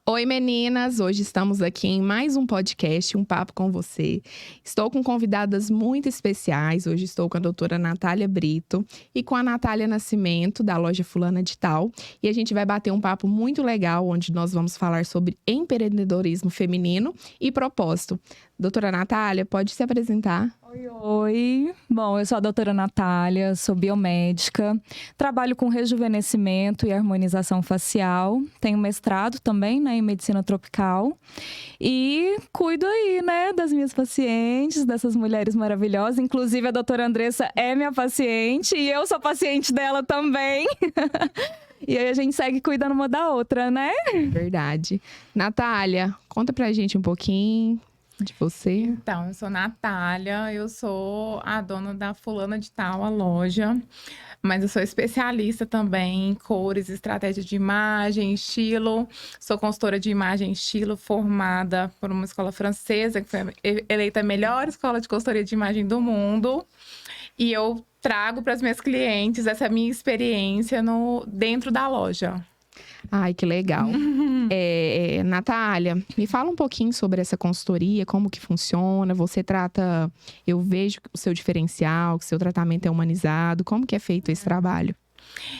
Oi, meninas! Hoje estamos aqui em mais um podcast, Um Papo com Você. Estou com convidadas muito especiais. Hoje estou com a doutora Natália Brito e com a Natália Nascimento, da loja Fulana de Tal. E a gente vai bater um papo muito legal, onde nós vamos falar sobre empreendedorismo feminino e propósito. Doutora Natália, pode se apresentar? Oi. Bom, eu sou a doutora Natália, sou biomédica, trabalho com rejuvenescimento e harmonização facial, tenho mestrado também, né, em medicina tropical e cuido aí, né, das minhas pacientes, dessas mulheres maravilhosas. Inclusive a doutora Andressa é minha paciente e eu sou paciente dela também. E aí a gente segue cuidando uma da outra, né? Verdade. Natália, conta pra gente um pouquinho de você. Então, eu sou Natália, eu sou a dona da Fulana de Tal, a loja, mas eu sou especialista também em cores, estratégia de imagem, estilo. Sou consultora de imagem e estilo formada por uma escola francesa, que foi eleita a melhor escola de consultoria de imagem do mundo. E eu trago para as minhas clientes essa minha experiência dentro da loja. Ai, que legal. Natália, me fala um pouquinho sobre essa consultoria, como que funciona. Você trata, eu vejo o seu diferencial, que o seu tratamento é humanizado. Como que é feito esse trabalho?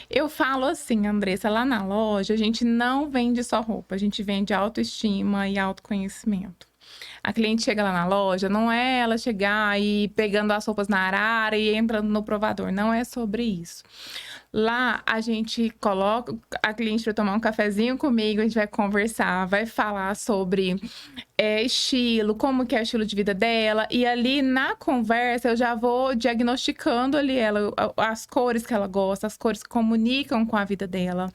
Eu falo assim, Andressa, lá na loja a gente não vende só roupa, a gente vende autoestima e autoconhecimento. A cliente chega lá na loja, não é ela chegar e pegando as roupas na arara e entrando no provador, não é sobre isso. Lá a gente coloca a cliente para tomar um cafezinho comigo, a gente vai conversar, vai falar sobre estilo, como que é o estilo de vida dela. E ali na conversa eu já vou diagnosticando ali ela, as cores que ela gosta, as cores que comunicam com a vida dela.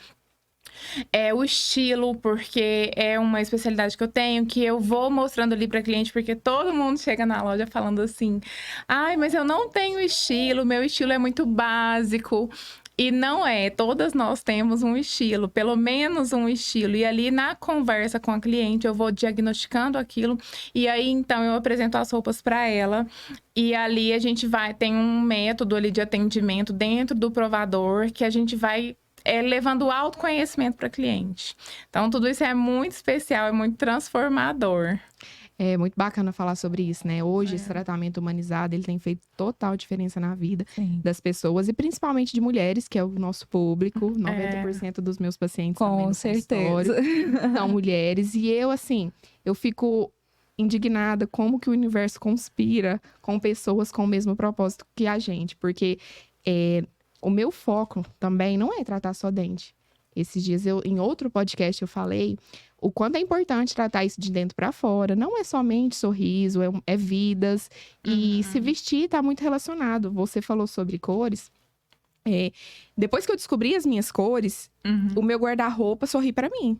O estilo, porque é uma especialidade que eu tenho, que eu vou mostrando ali para cliente, porque todo mundo chega na loja falando assim: ai, mas eu não tenho estilo, meu estilo é muito básico. E não é, todas nós temos um estilo, pelo menos um estilo. E ali na conversa com a cliente eu vou diagnosticando aquilo. E aí então eu apresento as roupas para ela. E ali a gente tem um método ali de atendimento dentro do provador que a gente vai levando autoconhecimento para a cliente. Então tudo isso é muito especial, é muito transformador. É muito bacana falar sobre isso, né? Hoje, esse tratamento humanizado, ele tem feito total diferença na vida das pessoas. E principalmente de mulheres, que é o nosso público. 90% dos meus pacientes com certeza são mulheres. E eu, assim, eu fico indignada como que o universo conspira com pessoas com o mesmo propósito que a gente. Porque o meu foco também não é tratar só dente. Esses dias, em outro podcast, eu falei o quanto é importante tratar isso de dentro para fora. Não é somente sorriso, é vidas. E se vestir está muito relacionado. Você falou sobre cores. Depois que eu descobri as minhas cores, o meu guarda-roupa sorri para mim.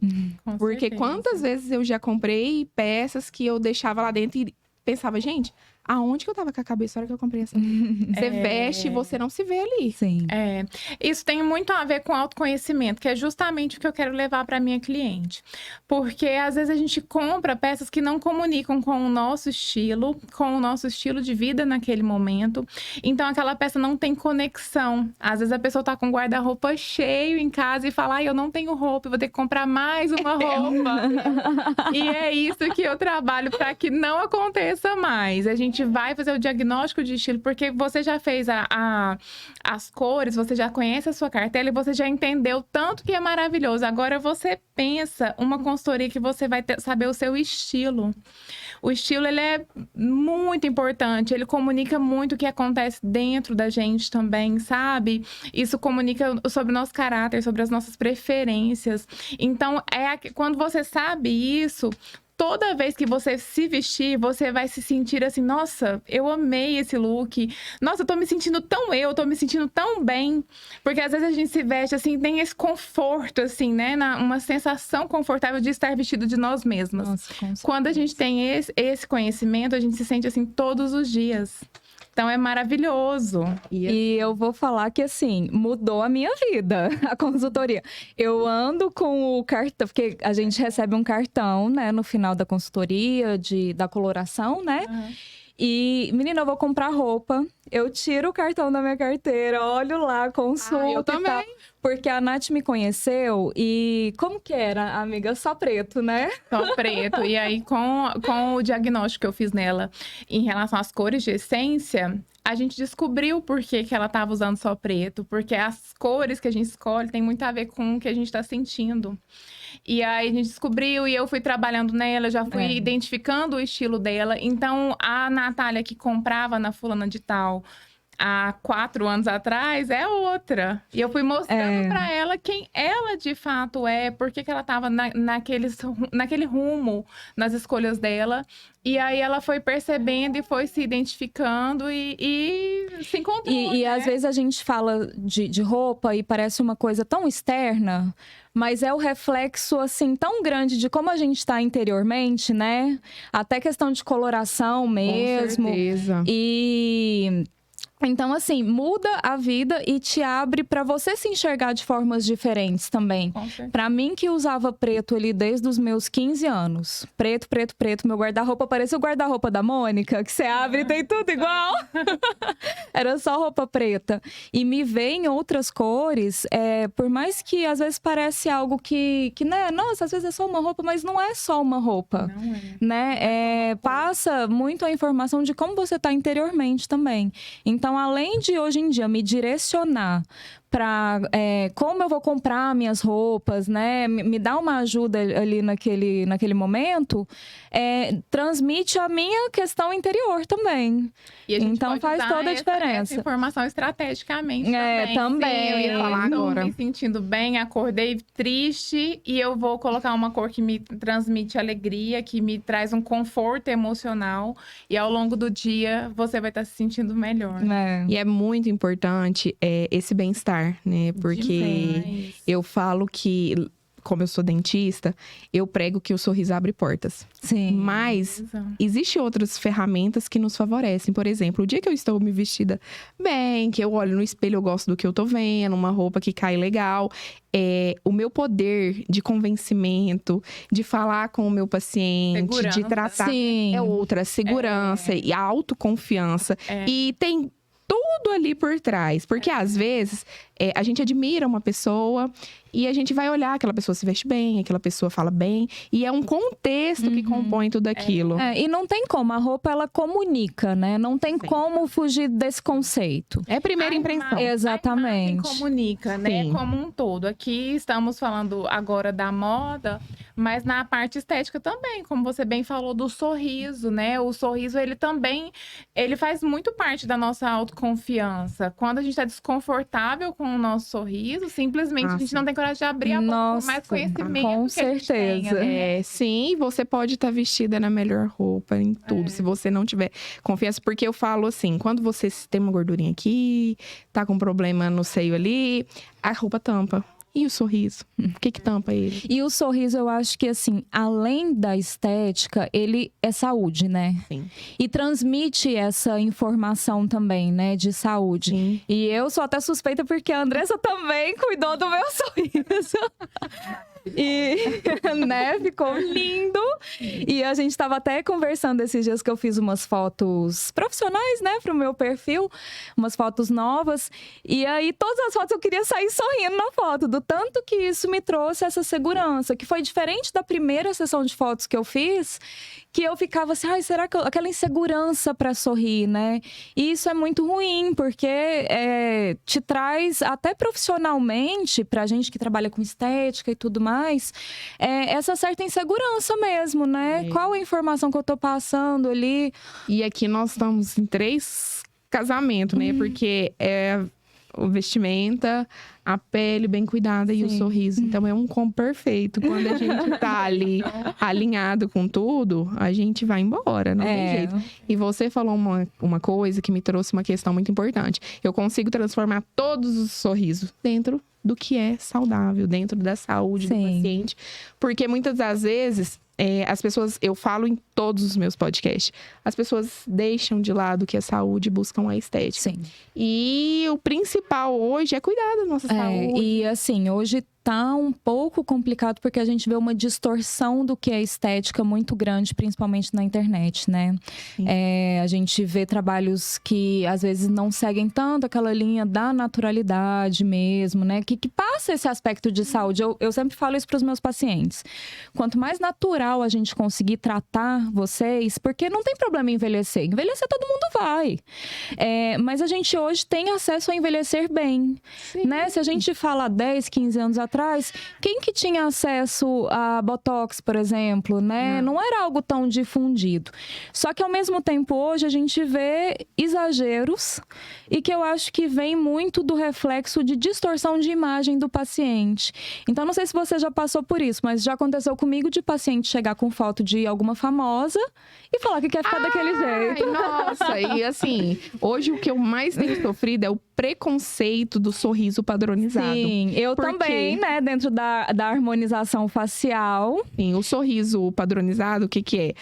Porque certeza. Quantas vezes eu já comprei peças que eu deixava lá dentro e pensava, gente, aonde que eu tava com a cabeça na hora que eu comprei essa roupa? Você veste e você não se vê ali. Sim. Isso tem muito a ver com autoconhecimento, que é justamente o que eu quero levar para minha cliente. Porque às vezes a gente compra peças que não comunicam com o nosso estilo de vida naquele momento. Então aquela peça não tem conexão. Às vezes a pessoa tá com o guarda-roupa cheio em casa e fala: eu não tenho roupa, eu vou ter que comprar mais uma roupa. E é isso que eu trabalho para que não aconteça mais. A gente vai fazer o diagnóstico de estilo, porque você já fez as cores, você já conhece a sua cartela e você já entendeu tanto que é maravilhoso. Agora você pensa uma consultoria que você vai saber o seu estilo. O estilo, ele é muito importante, ele comunica muito o que acontece dentro da gente também, sabe? Isso comunica sobre o nosso caráter, sobre as nossas preferências. Então, quando você sabe isso, toda vez que você se vestir, você vai se sentir assim: nossa, eu amei esse look. Nossa, eu tô me sentindo tô me sentindo tão bem. Porque às vezes a gente se veste assim, tem esse conforto, assim, né? Uma sensação confortável de estar vestido de nós mesmas. Nossa, quando a gente tem esse conhecimento, a gente se sente assim todos os dias. Então é maravilhoso. E eu vou falar que, assim, mudou a minha vida, a consultoria. Eu ando com o cartão, porque a gente recebe um cartão, né, no final da consultoria, da coloração, né? E, menina, eu vou comprar roupa. Eu tiro o cartão da minha carteira, olho lá, consulto eu e tal. também. Porque a Nath me conheceu e como que era, amiga? Só preto, né? Só preto. E aí, com o diagnóstico que eu fiz nela em relação às cores de essência, a gente descobriu por que ela estava usando só preto. Porque as cores que a gente escolhe tem muito a ver com o que a gente está sentindo. E aí a gente descobriu e eu fui trabalhando nela, já fui identificando o estilo dela. Então, a Natália que comprava na fulana de tal há 4 anos atrás é outra. E eu fui mostrando pra ela quem ela de fato é, por que ela tava naquele rumo nas escolhas dela. E aí ela foi percebendo e foi se identificando e se encontrou, E né? às vezes a gente fala de roupa e parece uma coisa tão externa, mas é o reflexo, assim, tão grande de como a gente está interiormente, né? Até questão de coloração mesmo. Com certeza. E... Então, assim, muda a vida e te abre para você se enxergar de formas diferentes também. Com certeza. Para mim, que usava preto ali desde os meus 15 anos. Preto, preto, preto. Meu guarda-roupa parecia o guarda-roupa da Mônica, que você abre e tem tudo igual. Era só roupa preta. E me ver em outras cores, por mais que às vezes parece algo que né? Nossa, às vezes é só uma roupa, mas não é só uma roupa. Não é. Né? Passa muito a informação de como você está interiormente também. Então, além de hoje em dia me direcionar para como eu vou comprar minhas roupas, né? Me dá uma ajuda ali naquele momento, transmite a minha questão interior também. E a gente Então pode faz usar toda a diferença. essa informação estrategicamente também. Também. Sim, eu ia falar Tô agora. me Me sentindo bem, acordei triste e eu vou colocar uma cor que me transmite alegria, que me traz um conforto emocional. E ao longo do dia você vai estar se sentindo melhor. E é muito importante esse bem-estar, né? Porque Demais. eu falo que, como eu sou dentista, eu prego que o sorriso abre portas. Sim. Mas existem outras ferramentas que nos favorecem. Por exemplo, o dia que eu estou me vestida bem, que eu olho no espelho, eu gosto do que eu tô vendo, uma roupa que cai legal. O meu poder de convencimento, de falar com o meu paciente, Segurança. de tratar. Sim. É outra, segurança e a autoconfiança. E tem tudo ali por trás. Porque às vezes a gente admira uma pessoa e a gente vai olhar, aquela pessoa se veste bem, aquela pessoa fala bem. E é um contexto que compõe tudo aquilo. E não tem como, a roupa ela comunica, né? Não tem como fugir desse conceito. É a primeira impressão. Exatamente. A imagem comunica, né? Sim. Como um todo. Aqui estamos falando agora da moda, mas na parte estética também, como você bem falou do sorriso, né? O sorriso, ele também, ele faz muito parte da nossa autoconfiança. Quando a gente está desconfortável com o nosso sorriso, simplesmente a gente sim. não tem coragem de abrir a boca, Nossa, por mais conhecimento com que a gente tenha, certeza. né? Sim, você pode estar vestida na melhor roupa, em tudo, se você não tiver confiança. Porque eu falo assim, quando você tem uma gordurinha aqui, tá com problema no seio ali, a roupa tampa. E o sorriso? O que tampa ele? E o sorriso, eu acho que, assim, além da estética, ele é saúde, né? Sim. E transmite essa informação também, né? De saúde. Sim. E eu sou até suspeita porque a Andressa também cuidou do meu sorriso. E, né, ficou lindo. E a gente tava até conversando esses dias que eu fiz umas fotos profissionais, né, pro meu perfil, umas fotos novas. E aí, todas as fotos eu queria sair sorrindo na foto, do tanto que isso me trouxe essa segurança, que foi diferente da primeira sessão de fotos que eu fiz, que eu ficava assim, ai, será que aquela insegurança para sorrir, né? E isso é muito ruim, porque te traz, até profissionalmente, pra gente que trabalha com estética e tudo mais, essa certa insegurança mesmo, né? Qual a informação que eu tô passando ali? E aqui nós estamos em 3 casamentos, né? Porque o vestimenta, a pele bem cuidada e o sorriso. Então, é um combo perfeito. Quando a gente tá ali alinhado com tudo, a gente vai embora, não tem jeito. E você falou uma coisa que me trouxe uma questão muito importante. Eu consigo transformar todos os sorrisos dentro do que é saudável, dentro da saúde do paciente. Porque muitas das vezes, as pessoas, eu falo em todos os meus podcasts, as pessoas deixam de lado o que é saúde e buscam a estética. Sim. E o principal hoje é cuidar da nossa saúde. E assim, hoje tá um pouco complicado porque a gente vê uma distorção do que é estética muito grande, principalmente na internet, né? A gente vê trabalhos que às vezes não seguem tanto aquela linha da naturalidade mesmo, né? Que passa esse aspecto de saúde. Eu sempre falo isso para os meus pacientes. Quanto mais natural a gente conseguir tratar vocês, porque não tem problema em envelhecer. Envelhecer todo mundo vai. Mas a gente hoje tem acesso a envelhecer bem, né? Se a gente fala 10, 15 anos atrás, quem que tinha acesso a Botox, por exemplo, né? Não era algo tão difundido. Só que ao mesmo tempo hoje a gente vê exageros e que eu acho que vem muito do reflexo de distorção de imagem do paciente. Então não sei se você já passou por isso, mas já aconteceu comigo de paciente chegar com foto de alguma famosa e falar que quer ficar daquele jeito. Nossa, e assim, hoje o que eu mais tenho sofrido é o preconceito do sorriso padronizado. Sim, eu também, né? Dentro da harmonização facial. Sim, o sorriso padronizado, o que é?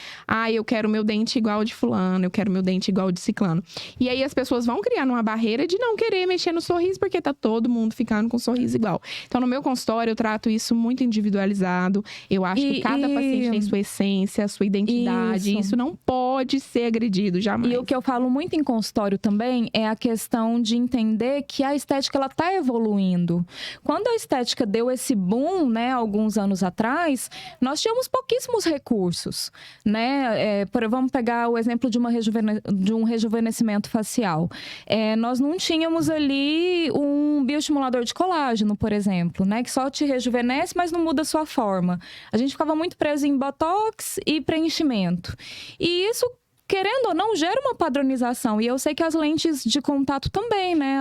Eu quero meu dente igual ao de fulano, eu quero meu dente igual ao de ciclano. E aí as pessoas vão criando uma barreira de não querer mexer no sorriso, porque tá todo mundo ficando com sorriso igual. Então, no meu consultório, eu trato isso muito individualizado. Eu acho que cada paciente tem sua essência, sua identidade. Isso não pode ser agredido, jamais. E o que eu falo muito em consultório também é a questão de entender que a estética, ela tá evoluindo. Quando a estética deu esse boom, né, alguns anos atrás, nós tínhamos pouquíssimos recursos, né? Vamos pegar o exemplo de um rejuvenescimento facial. Nós não tínhamos ali um bioestimulador de colágeno, por exemplo, né? Que só te rejuvenesce, mas não muda a sua forma. A gente ficava muito preso em botox e preenchimento. E isso, querendo ou não, gera uma padronização. E eu sei que as lentes de contato também, né?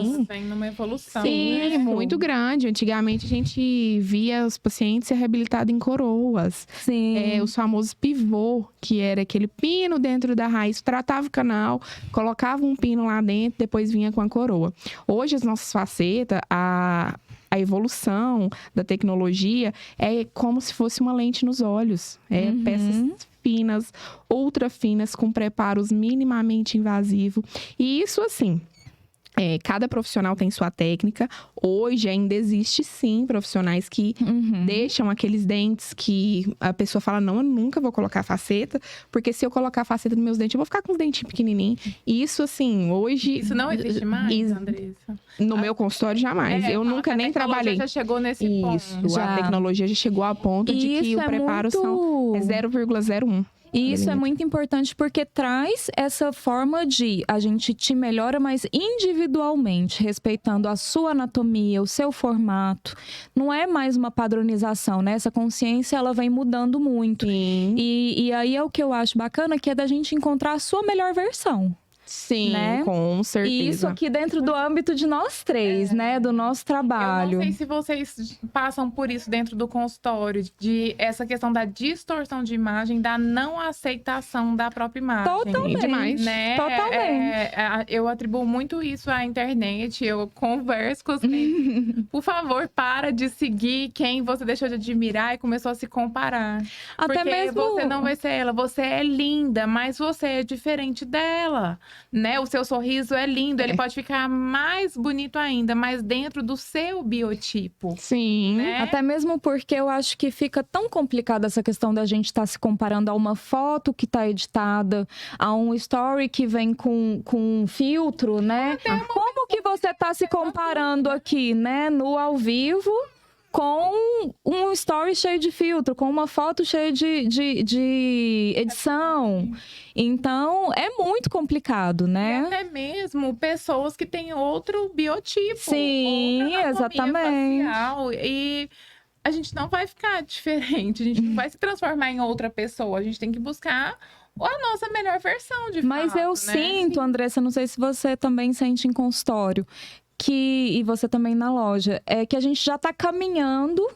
Sim. Tem uma evolução. Sim, né? muito grande. Antigamente, a gente via os pacientes ser reabilitados em coroas. Sim. Os famosos pivô, que era aquele pino dentro da raiz. Tratava o canal, colocava um pino lá dentro, depois vinha com a coroa. Hoje, as nossas facetas, a evolução da tecnologia é como se fosse uma lente nos olhos. Peças finas, ultra finas, com preparos minimamente invasivos. E isso, assim, cada profissional tem sua técnica. Hoje ainda existe, sim, profissionais que deixam aqueles dentes que a pessoa fala, não, eu nunca vou colocar faceta, porque se eu colocar faceta nos meus dentes, eu vou ficar com os dentinhos pequenininhos. E isso, assim, hoje... Isso não existe mais, Andressa? No meu consultório, jamais. Eu nunca nem trabalhei. Já chegou nesse ponto. A tecnologia já chegou ao ponto de que o preparo são 0,01. E isso é muito importante porque traz essa forma de a gente te melhora, mas individualmente, respeitando a sua anatomia, o seu formato. Não é mais uma padronização, né? Essa consciência, ela vem mudando muito. Sim. E aí é o que eu acho bacana, que é da gente encontrar a sua melhor versão. Sim, né? Com certeza. E isso aqui dentro do âmbito de nós três, né? Do nosso trabalho. Eu não sei se vocês passam por isso dentro do consultório, de essa questão da distorção de imagem, da não aceitação da própria imagem. Totalmente. Demais. Né? Totalmente. Eu atribuo muito isso à internet, eu converso com os clientes. Por favor, para de seguir quem você deixou de admirar e começou a se comparar. Até porque mesmo... você não vai ser ela, você é linda, mas você é diferente dela. Né? O seu sorriso é lindo, ele pode ficar mais bonito ainda, mas dentro do seu biotipo. Sim. Né? Até mesmo porque eu acho que fica tão complicada essa questão da gente estar se comparando a uma foto que está editada, a um story que vem com um filtro, né? Como que você está se comparando aqui, né? No ao vivo, com um story cheio de filtro, com uma foto cheia de edição. Então, é muito complicado, né? E até mesmo pessoas que têm outro biotipo. Sim, exatamente. Facial, e a gente não vai ficar diferente, a gente não vai se transformar em outra pessoa. A gente tem que buscar a nossa melhor versão, de Mas fato, eu né? sinto, Andressa, não sei se você também sente em consultório, e você também na loja, é que a gente já está caminhando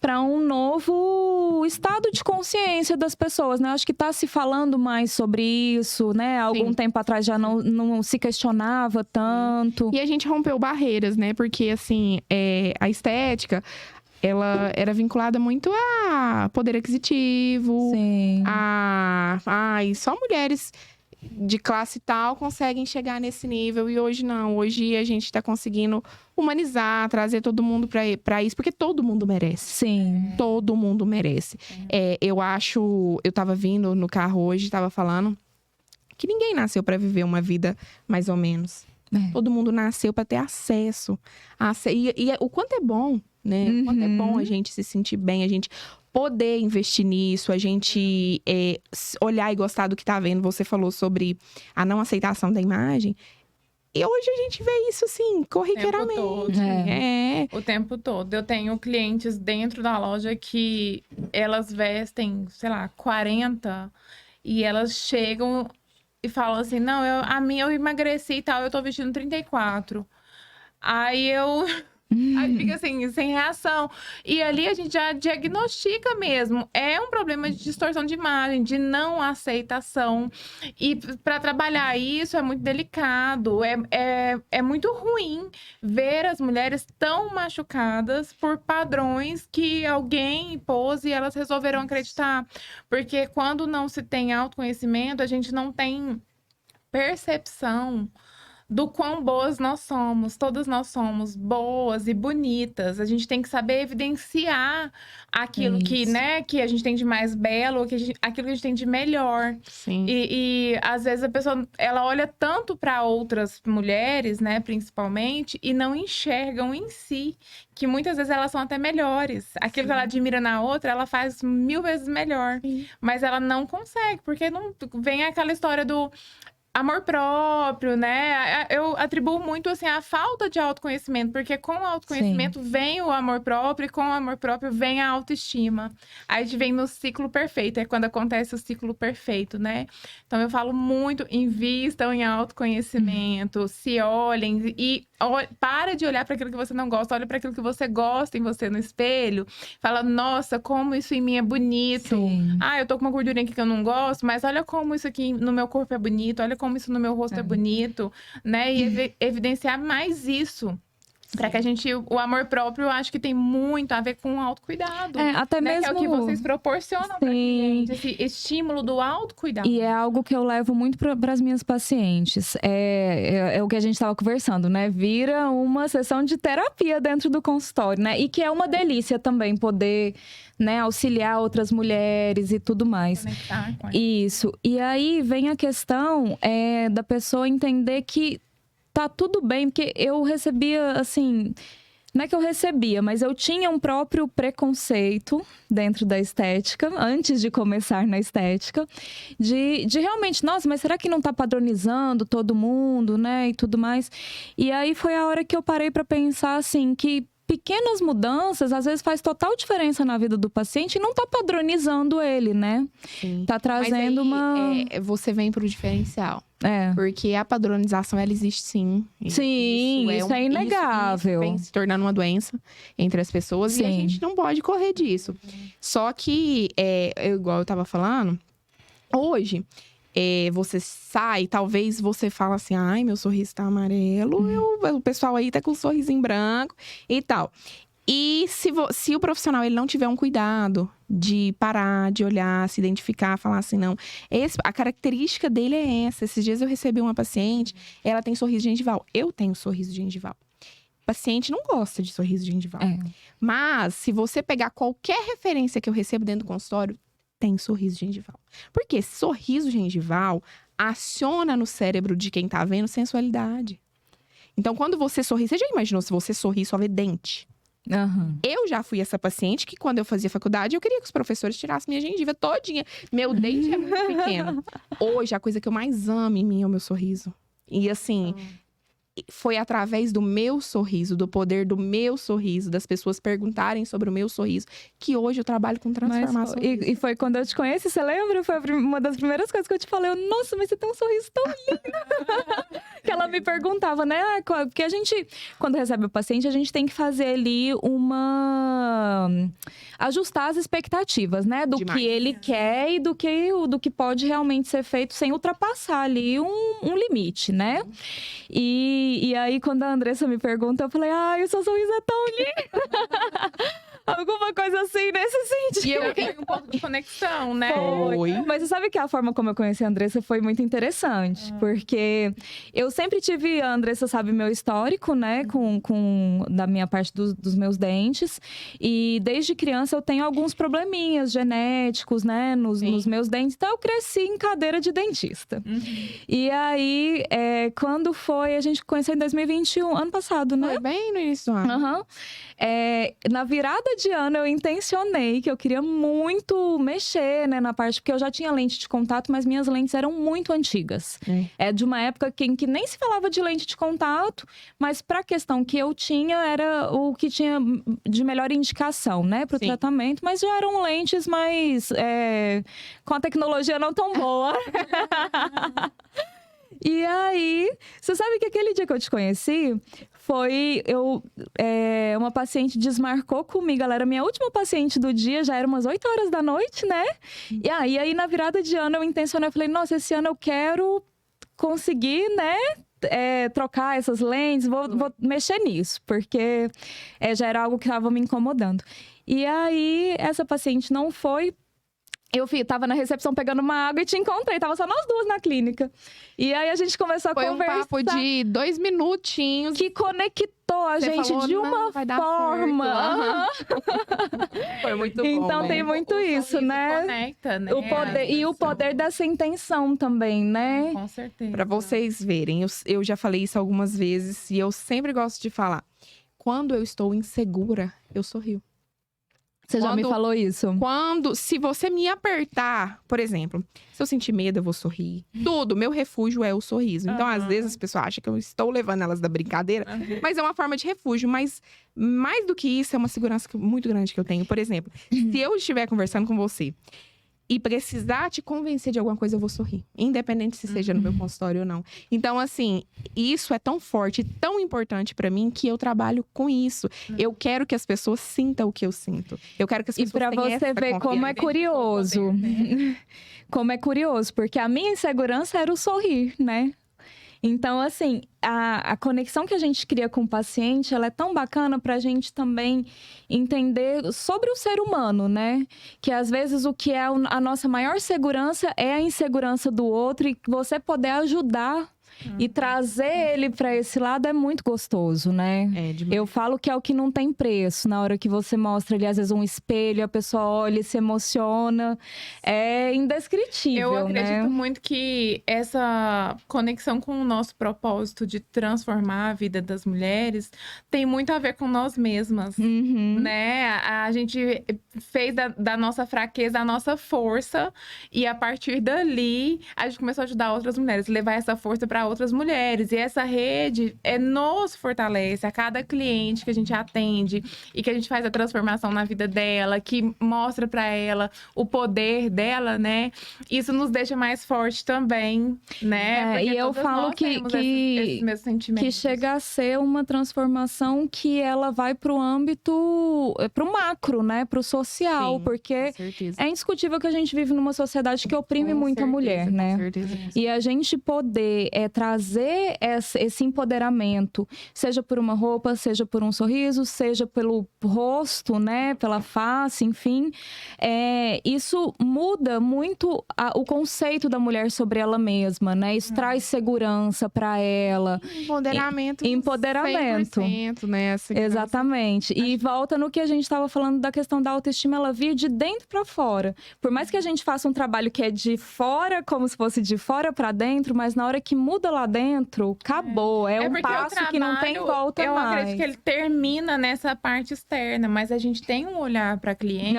para um novo estado de consciência das pessoas, né? Acho que está se falando mais sobre isso, né? Algum tempo atrás já não se questionava tanto. E a gente rompeu barreiras, né? Porque, assim, a estética, ela era vinculada muito a poder aquisitivo, Sim. só mulheres de classe tal conseguem chegar nesse nível e hoje não. Hoje a gente tá conseguindo humanizar, trazer todo mundo pra isso, porque todo mundo merece. Sim. Todo mundo merece. Eu acho... Eu tava vindo no carro hoje, tava falando que ninguém nasceu pra viver uma vida mais ou menos. Todo mundo nasceu pra ter acesso. E o quanto é bom, né? O quanto é bom a gente se sentir bem, a gente poder investir nisso, a gente olhar e gostar do que tá vendo. Você falou sobre a não aceitação da imagem. E hoje a gente vê isso, assim, corriqueiramente. O tempo todo. Eu tenho clientes dentro da loja que elas vestem, sei lá, 40 e elas chegam e falam assim, não, eu emagreci e tal, eu tô vestindo 34. Aí fica assim, sem reação. E ali a gente já diagnostica mesmo. É um problema de distorção de imagem, de não aceitação. E para trabalhar isso é muito delicado. É muito ruim ver as mulheres tão machucadas por padrões que alguém impôs e elas resolveram acreditar. Porque quando não se tem autoconhecimento, a gente não tem percepção do quão boas nós somos. Todas nós somos boas e bonitas. A gente tem que saber evidenciar aquilo que, né, que a gente tem de mais belo, aquilo que a gente tem de melhor. Sim. E às vezes a pessoa, ela olha tanto para outras mulheres, né, principalmente, e não enxergam em si que muitas vezes elas são até melhores. Aquilo que ela admira na outra, ela faz 1000 vezes melhor. Sim. Mas ela não consegue, porque não vem aquela história do amor próprio, né? Eu atribuo muito, assim, a falta de autoconhecimento, porque com o autoconhecimento vem o amor próprio, e com o amor próprio vem a autoestima. Aí a gente vem no ciclo perfeito, é quando acontece o ciclo perfeito, né? Então eu falo muito, invistam em autoconhecimento, se olhem e para de olhar para aquilo que você não gosta, olha para aquilo que você gosta em você no espelho. Fala, nossa, como isso em mim é bonito. Sim. Eu tô com uma gordurinha aqui que eu não gosto, mas olha como isso aqui no meu corpo é bonito, olha como isso no meu rosto é bonito, né? E evidenciar mais isso. Para que a gente... O amor próprio, eu acho que tem muito a ver com o autocuidado. Até né? mesmo... Que é o que vocês proporcionam para cliente, esse estímulo do autocuidado. E é algo que eu levo muito para as minhas pacientes. É o que a gente estava conversando, né? Vira uma sessão de terapia dentro do consultório, né? E que é uma delícia também poder, né, auxiliar outras mulheres e tudo mais. Conectar com ela. Isso. E aí vem a questão da pessoa entender que tá tudo bem, porque eu recebia, assim... Não é que eu recebia, mas eu tinha um próprio preconceito dentro da estética, antes de começar na estética, de realmente, nossa, mas será que não tá padronizando todo mundo, né, e tudo mais? E aí foi a hora que eu parei para pensar, assim, que pequenas mudanças, às vezes, faz total diferença na vida do paciente e não tá padronizando ele, né? Sim. Tá trazendo você vem pro diferencial. É. Porque a padronização, ela existe sim. Sim, isso é inegável. Isso vem se tornando uma doença entre as pessoas e a gente não pode correr disso. Só que, igual eu tava falando, hoje, você sai, talvez você fala assim, ai, meu sorriso tá amarelo, o pessoal aí tá com o sorrisinho branco e tal. E se o profissional ele não tiver um cuidado de parar, de olhar, se identificar, falar assim, não, a característica dele é essa. Esses dias eu recebi uma paciente, ela tem sorriso gengival. Eu tenho sorriso gengival. O paciente não gosta de sorriso gengival. Mas, se você pegar qualquer referência que eu recebo dentro do consultório, tem sorriso gengival. Porque sorriso gengival aciona no cérebro de quem tá vendo sensualidade. Então, quando você sorri, você já imaginou se você sorri só vê dente? Eu já fui essa paciente que, quando eu fazia faculdade, eu queria que os professores tirassem minha gengiva todinha. Meu dente é muito pequeno. Hoje, a coisa que eu mais amo em mim é o meu sorriso. E assim, foi através do meu sorriso, do poder do meu sorriso, das pessoas perguntarem sobre o meu sorriso, que hoje eu trabalho com transformação. E foi quando eu te conheci, você lembra? Foi uma das primeiras coisas que eu te falei. Nossa, mas você tem um sorriso tão lindo! Que ela me perguntava, né? Porque a gente, quando recebe o paciente, a gente tem que fazer ali ajustar as expectativas, né? Do que ele quer e do que pode realmente ser feito sem ultrapassar ali um limite, né? E aí, quando a Andressa me pergunta, eu falei, ai, o seu sorriso é tão lindo! Alguma coisa assim, nesse sentido. E eu tenho um ponto de conexão, né? Foi. Mas você sabe que a forma como eu conheci a Andressa foi muito interessante. Porque eu sempre tive, a Andressa sabe meu histórico, né? Da minha parte dos meus dentes. E desde criança eu tenho alguns probleminhas genéticos, né? Nos meus dentes. Então eu cresci em cadeira de dentista. E aí, quando foi, a gente conheceu em 2021, ano passado, né? Foi bem no início do ano. Aham. Na virada de ano, eu intencionei que eu queria muito mexer, né, na parte... Porque eu já tinha lente de contato, mas minhas lentes eram muito antigas. É de uma época em que nem se falava de lente de contato, mas para a questão que eu tinha, era o que tinha de melhor indicação, né, para o tratamento. Mas já eram lentes mais... com a tecnologia não tão boa. E aí, você sabe que aquele dia que eu te conheci, foi... uma paciente desmarcou comigo, ela era minha última paciente do dia, já era umas 8 horas da noite, né? E aí na virada de ano, eu intencionei, eu falei, nossa, esse ano eu quero conseguir, né? Trocar essas lentes, vou mexer nisso, porque já era algo que estava me incomodando. E aí, essa paciente não foi... Eu tava na recepção pegando uma água e te encontrei. Tava só nós duas na clínica. E aí a gente começou a conversar. Foi um papo de 2 minutinhos. Que conectou a gente falou, de uma vai dar forma. Foi muito bom. Então tem muito isso, né? Conecta, né? O poder dessa intenção também, né? Com certeza. Pra vocês verem, eu já falei isso algumas vezes e eu sempre gosto de falar. Quando eu estou insegura, eu sorrio. Você já me falou isso. Se você me apertar, por exemplo, se eu sentir medo, eu vou sorrir. Tudo, meu refúgio é o sorriso. Então, às vezes, as pessoas acham que eu estou levando elas da brincadeira, mas é uma forma de refúgio. Mas, mais do que isso, é uma segurança muito grande que eu tenho. Por exemplo, se eu estiver conversando com você e precisar te convencer de alguma coisa, eu vou sorrir. Independente se seja no meu consultório ou não. Então, assim, isso é tão forte, tão importante pra mim, que eu trabalho com isso. Eu quero que as pessoas sintam o que eu sinto. Eu quero que as pessoas tenham essa confiança. E pra você ver como é curioso. Como é curioso, porque a minha insegurança era o sorrir, né? Então, assim, a conexão que a gente cria com o paciente, ela é tão bacana pra gente também entender sobre o ser humano, né? Que às vezes o que é a nossa maior segurança é a insegurança do outro, e você poder ajudar e trazer ele para esse lado é muito gostoso, né? Eu falo que é o que não tem preço. Na hora que você mostra ali, às vezes, um espelho, a pessoa olha e se emociona. É indescritível, Eu acredito né? muito que essa conexão com o nosso propósito de transformar a vida das mulheres tem muito a ver com nós mesmas, né? A gente fez da nossa fraqueza a nossa força, e a partir dali a gente começou a ajudar outras mulheres, levar essa força para outras mulheres. E essa rede nos fortalece a cada cliente que a gente atende e que a gente faz a transformação na vida dela, que mostra para ela o poder dela, né? Isso nos deixa mais forte também, né? E eu falo que chega a ser uma transformação que ela vai para o âmbito, para o macro, né? Para o social, porque é indiscutível que a gente vive numa sociedade que oprime muito a mulher, né? E a gente poder trazer esse empoderamento, seja por uma roupa, seja por um sorriso, seja pelo rosto, né? Pela face, enfim. Isso muda muito o conceito da mulher sobre ela mesma, né? Isso traz segurança para ela. Empoderamento. 100%, né? Exatamente. E volta no que a gente estava falando da questão da autoestima, ela vir de dentro para fora. Por mais que a gente faça um trabalho que é de fora, como se fosse de fora para dentro, mas na hora que muda lá dentro, acabou. É um passo que não tem volta mais. Eu acredito que ele termina nessa parte externa, mas a gente tem um olhar para cliente,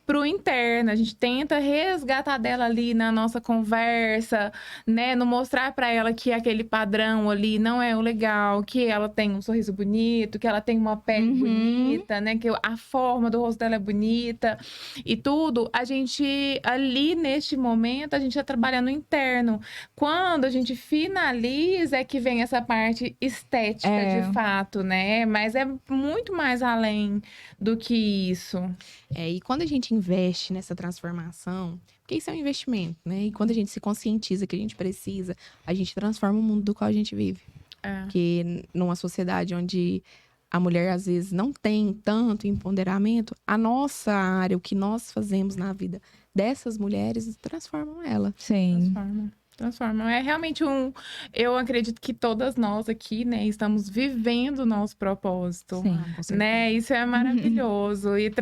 pro interno. A gente tenta resgatar dela ali na nossa conversa, né? Não mostrar para ela que aquele padrão ali não é o legal, que ela tem um sorriso bonito, que ela tem uma pele bonita, né? Que a forma do rosto dela é bonita e tudo. A gente, ali neste momento, a gente tá trabalhando interno. Quando a gente finaliza, é que vem essa parte estética, de fato, né? Mas é muito mais além do que isso. E quando a gente investe nessa transformação, porque isso é um investimento, né? E quando a gente se conscientiza que a gente precisa, a gente transforma o mundo do qual a gente vive. Porque numa sociedade onde a mulher às vezes não tem tanto empoderamento, a nossa área, o que nós fazemos na vida dessas mulheres, transformam ela. Sim. Transforma. É realmente eu acredito que todas nós aqui, né, estamos vivendo o nosso propósito. Sim. Com certeza. Né? Isso é maravilhoso. E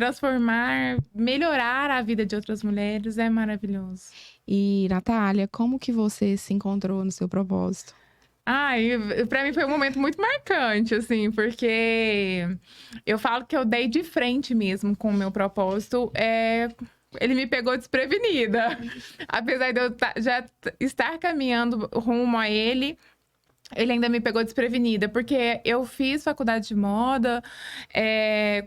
melhorar a vida de outras mulheres é maravilhoso. E, Natália, como que você se encontrou no seu propósito? Pra mim foi um momento muito marcante, assim, porque eu falo que eu dei de frente mesmo com o meu propósito. Ele me pegou desprevenida. Apesar de eu já estar caminhando rumo a ele ainda me pegou desprevenida, porque eu fiz faculdade de moda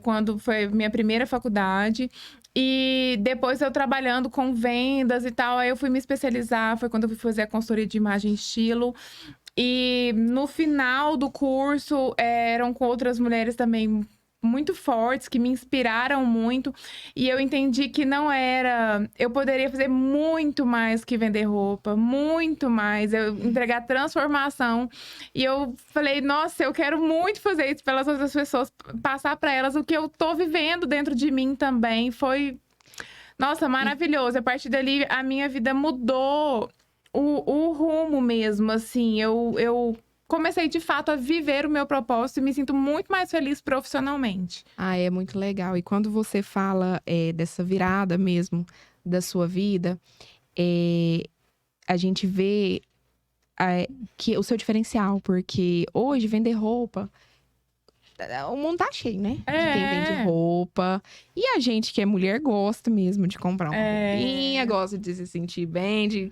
quando foi minha primeira faculdade. E depois eu trabalhando com vendas e tal, aí eu fui me especializar, foi quando eu fui fazer a consultoria de imagem e estilo. E no final do curso, eram com outras mulheres também muito fortes, que me inspiraram muito. E eu entendi que não era... Eu poderia fazer muito mais que vender roupa, muito mais. Eu entregar transformação. E eu falei, nossa, eu quero muito fazer isso pelas outras pessoas, passar para elas o que eu tô vivendo dentro de mim também. Foi, nossa, maravilhoso. A partir dali, a minha vida mudou o rumo mesmo, assim. Eu comecei, de fato, a viver o meu propósito e me sinto muito mais feliz profissionalmente. É muito legal. E quando você fala dessa virada mesmo da sua vida, a gente vê que o seu diferencial, porque hoje vender roupa, o mundo tá cheio, né? De quem vende roupa. E a gente que é mulher gosta mesmo de comprar uma roupinha, gosta de se sentir bem,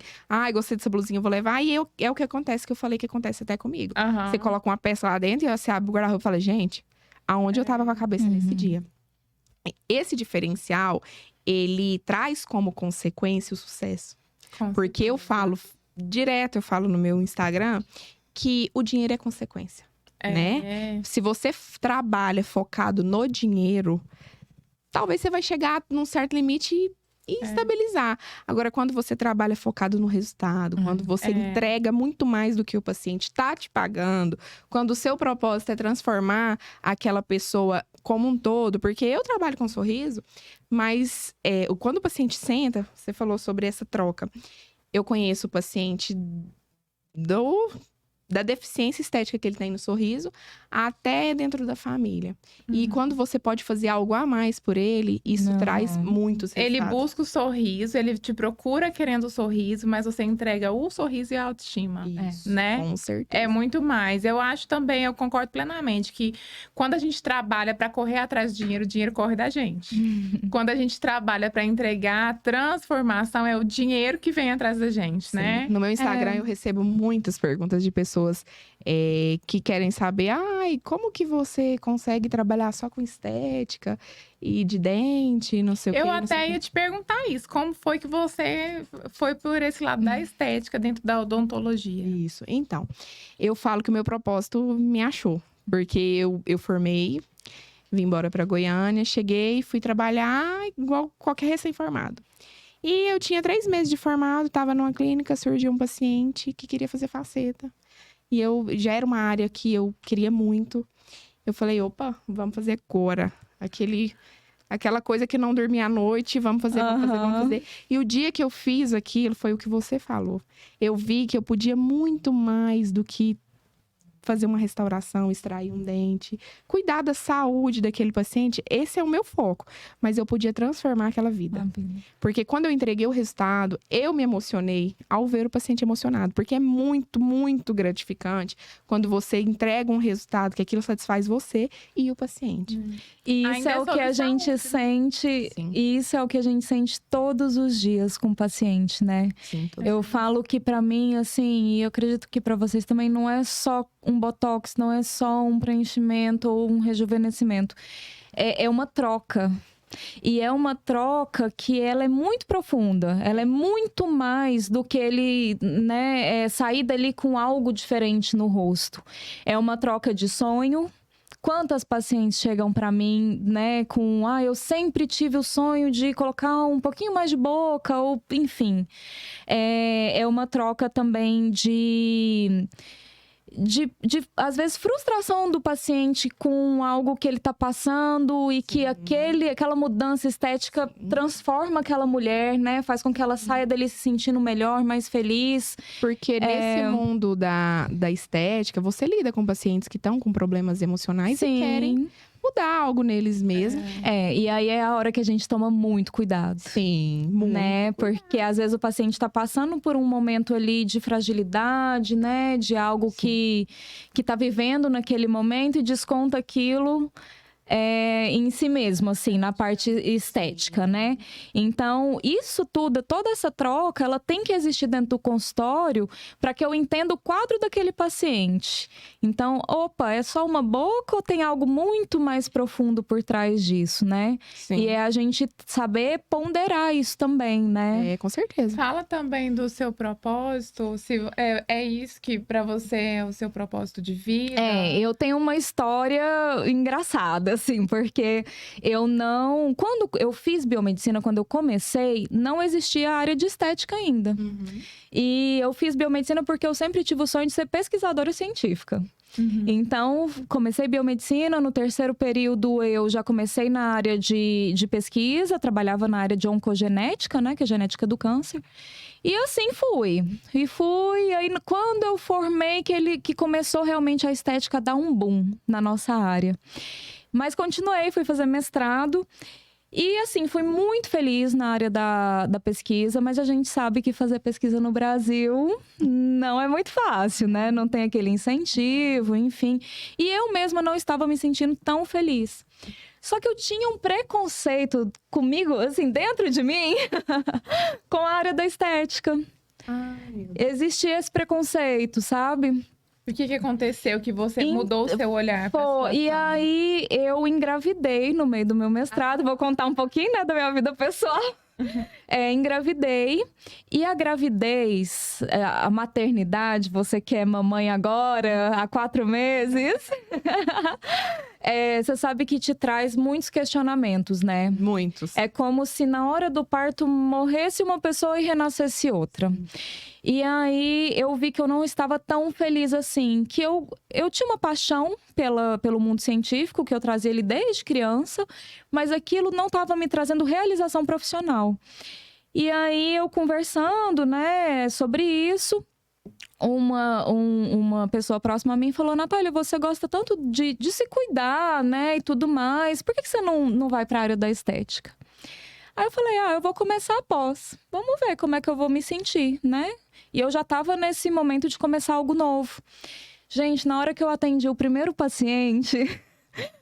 gostei dessa blusinha, vou levar. E é o que acontece, que eu falei que acontece até comigo. Você coloca uma peça lá dentro e você abre o guarda-roupa e fala, gente, aonde eu tava com a cabeça nesse dia? Esse diferencial, ele traz como consequência o sucesso. Porque eu falo direto, eu falo no meu Instagram, que o dinheiro é consequência. Né? Se você trabalha focado no dinheiro, talvez você vai chegar num certo limite e estabilizar. Agora, quando você trabalha focado no resultado, quando você entrega muito mais do que o paciente está te pagando, quando o seu propósito é transformar aquela pessoa como um todo, porque eu trabalho com sorriso, mas quando o paciente senta, você falou sobre essa troca, eu conheço o paciente da deficiência estética que ele tem no sorriso, até dentro da família. E quando você pode fazer algo a mais por ele, isso traz muitos resultados. Ele busca o sorriso, ele te procura querendo o sorriso, mas você entrega o sorriso e a autoestima, Isso, né? Com certeza. É muito mais. Eu acho também, eu concordo plenamente, que quando a gente trabalha para correr atrás de dinheiro, o dinheiro corre da gente. Quando a gente trabalha para entregar a transformação, é o dinheiro que vem atrás da gente, né? No meu Instagram, eu recebo muitas perguntas de pessoas que querem saber, como que você consegue trabalhar só com estética e de dente, não sei o quê. Eu até ia te perguntar isso, como foi que você foi por esse lado da estética dentro da odontologia? Isso, então, eu falo que o meu propósito me achou, porque eu formei, vim embora para Goiânia, cheguei, fui trabalhar igual qualquer recém-formado. E eu tinha 3 meses de formado, estava numa clínica, surgiu um paciente que queria fazer faceta. E já era uma área que eu queria muito. Eu falei, opa, vamos fazer agora. Aquela coisa que não dormia à noite, vamos fazer. E o dia que eu fiz aquilo, foi o que você falou. Eu vi que eu podia muito mais do que fazer uma restauração, extrair um dente, cuidar da saúde daquele paciente. Esse é o meu foco. Mas eu podia transformar aquela vida. Porque quando eu entreguei o resultado, eu me emocionei ao ver o paciente emocionado. Porque é muito, muito gratificante quando você entrega um resultado, que aquilo satisfaz você e o paciente. E isso é o que a gente sente. E isso é o que a gente sente todos os dias com o paciente, né? Sim, eu falo que pra mim, assim, e eu acredito que pra vocês também, não é só um botox, não é só um preenchimento ou um rejuvenescimento. É uma troca. E é uma troca que ela é muito profunda. Ela é muito mais do que ele, né, sair dali com algo diferente no rosto. É uma troca de sonho. Quantas pacientes chegam para mim, né, com... eu sempre tive o sonho de colocar um pouquinho mais de boca, ou enfim. É uma troca também de às vezes, frustração do paciente com algo que ele está passando e que aquela mudança estética transforma aquela mulher, né? Faz com que ela saia dali se sentindo melhor, mais feliz. Porque nesse mundo da estética, você lida com pacientes que estão com problemas emocionais e querem mudar algo neles mesmos. E aí é a hora que a gente toma muito cuidado. Sim, muito. Né? Porque às vezes o paciente está passando por um momento ali de fragilidade, né? De algo que tá vivendo naquele momento e desconta aquilo em si mesmo, assim, na parte estética, né? Então, isso tudo, toda essa troca, ela tem que existir dentro do consultório para que eu entenda o quadro daquele paciente. Então, é só uma boca ou tem algo muito mais profundo por trás disso, né? Sim. E é a gente saber ponderar isso também, né? Com certeza. Fala também do seu propósito, se é isso que para você é o seu propósito de vida. Eu tenho uma história engraçada, assim, porque quando eu fiz biomedicina, quando eu comecei, não existia a área de estética ainda. E eu fiz biomedicina porque eu sempre tive o sonho de ser pesquisadora científica. Então, comecei biomedicina, no terceiro período eu já comecei na área de pesquisa, trabalhava na área de oncogenética, né, que é a genética do câncer. E assim fui, aí quando eu formei que começou realmente a estética a dar um boom na nossa área. Mas continuei, fui fazer mestrado. E assim, fui muito feliz na área da pesquisa, mas a gente sabe que fazer pesquisa no Brasil não é muito fácil, né? Não tem aquele incentivo, enfim. E eu mesma não estava me sentindo tão feliz. Só que eu tinha um preconceito comigo, assim, dentro de mim, com a área da estética. Existia esse preconceito, sabe? O que aconteceu que você mudou o seu olhar pra situação? E aí, eu engravidei no meio do meu mestrado. Vou contar um pouquinho, né, da minha vida pessoal. Engravidei. E a gravidez, a maternidade, você que é mamãe agora, há 4 meses... você sabe que te traz muitos questionamentos, né? Muitos. É como se na hora do parto morresse uma pessoa e renascesse outra. E aí eu vi que eu não estava tão feliz assim, que eu tinha uma paixão pelo mundo científico, que eu trazia ele desde criança, mas aquilo não estava me trazendo realização profissional. E aí eu conversando, né, sobre isso, uma pessoa próxima a mim falou: Natália, você gosta tanto de se cuidar, né, e tudo mais, por que você não vai para a área da estética? Aí eu falei: eu vou começar a pós, vamos ver como é que eu vou me sentir, né? E eu já estava nesse momento de começar algo novo. Gente, na hora que eu atendi o primeiro paciente,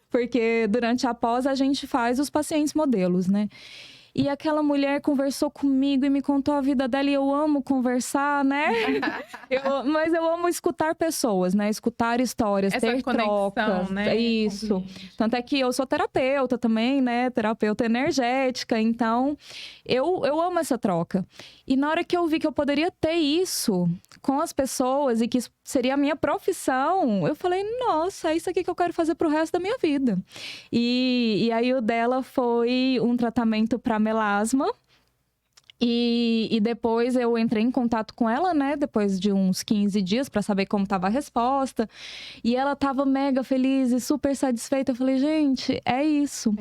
porque durante a pós a gente faz os pacientes modelos, né? E aquela mulher conversou comigo e me contou a vida dela. E eu amo conversar, né? Mas eu amo escutar pessoas, né? Escutar histórias, essa ter trocas. Né? Isso. Tanto é que eu sou terapeuta também, né? Terapeuta energética. Então, eu amo essa troca. E na hora que eu vi que eu poderia ter isso com as pessoas e que isso seria a minha profissão, eu falei: nossa, é isso aqui que eu quero fazer pro resto da minha vida. E aí o dela foi um tratamento para melasma. E depois eu entrei em contato com ela, né? Depois de uns 15 dias para saber como estava a resposta. E ela estava mega feliz e super satisfeita. Eu falei: gente, é isso.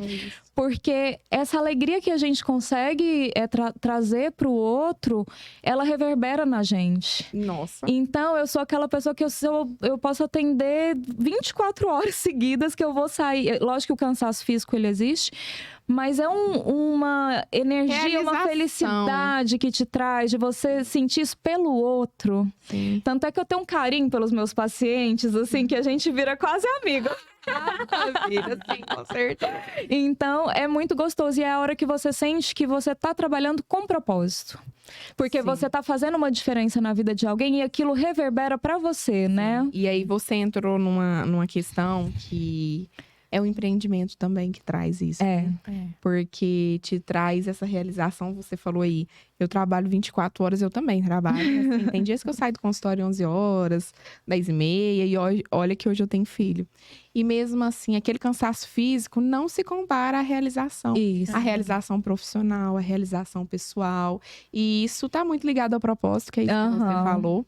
Porque essa alegria que a gente consegue trazer para o outro, ela reverbera na gente. Nossa. Então, eu sou aquela pessoa que eu posso atender 24 horas seguidas que eu vou sair. Lógico que o cansaço físico, ele existe. Mas é uma energia, uma felicidade que te traz de você sentir isso pelo outro. Sim. Tanto é que eu tenho um carinho pelos meus pacientes, assim, que a gente vira quase amigo. Vira, sim, com certeza. Então, é muito gostoso. E é a hora que você sente que você tá trabalhando com propósito. Porque Sim. você tá fazendo uma diferença na vida de alguém e aquilo reverbera pra você, né? E aí você entrou numa questão que... é o empreendimento também que traz isso. Né? Porque te traz essa realização, você falou aí. Eu trabalho 24 horas, eu também trabalho. Assim, tem dias que eu saio do consultório 11 horas, 10h30, e olha que hoje eu tenho filho. E mesmo assim, aquele cansaço físico não se compara à realização. Isso. A realização profissional, a realização pessoal. E isso tá muito ligado ao propósito, que é isso que você falou.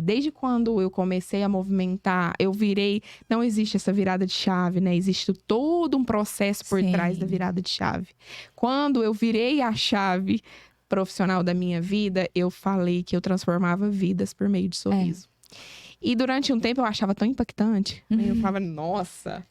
Desde quando eu comecei a movimentar, eu virei... Não existe essa virada de chave, né? Existe todo um processo por trás da virada de chave. Quando eu virei a chave profissional da minha vida, eu falei que eu transformava vidas por meio de sorriso. E durante um tempo eu achava tão impactante. Né? Eu falava, nossa.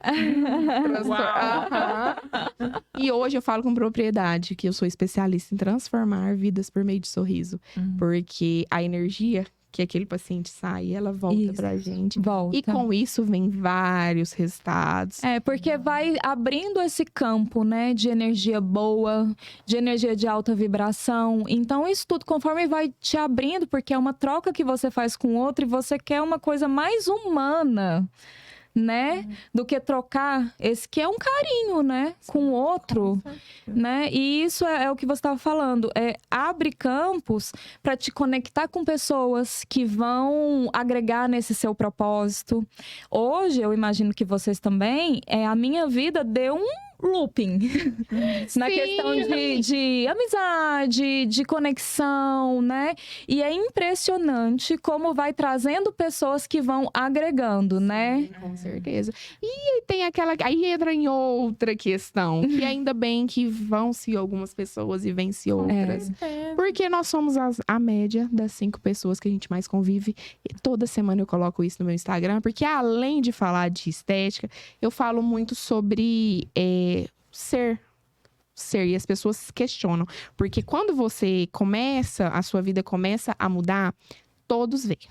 E hoje eu falo com propriedade que eu sou especialista em transformar vidas por meio de sorriso. Porque a energia que aquele paciente sai, ela volta pra gente. Volta. E com isso vem vários resultados. Porque vai abrindo esse campo, né, de energia boa, de energia de alta vibração. Então, isso tudo conforme vai te abrindo, porque é uma troca que você faz com o outro e você quer uma coisa mais humana, né? Do que trocar esse que é um carinho, né? Com o outro, né? E isso é o que você estava falando. Abre campos para te conectar com pessoas que vão agregar nesse seu propósito. Hoje, eu imagino que vocês também, a minha vida deu um looping na questão de amizade, de conexão, né? E é impressionante como vai trazendo pessoas que vão agregando, né? Com certeza. E tem aquela... Aí entra em outra questão, que ainda bem que vão-se algumas pessoas e vêm-se outras. Porque nós somos a média das 5 pessoas que a gente mais convive. E toda semana eu coloco isso no meu Instagram, porque além de falar de estética, eu falo muito sobre... ser, e as pessoas questionam. Porque quando você a sua vida começa a mudar, todos veem.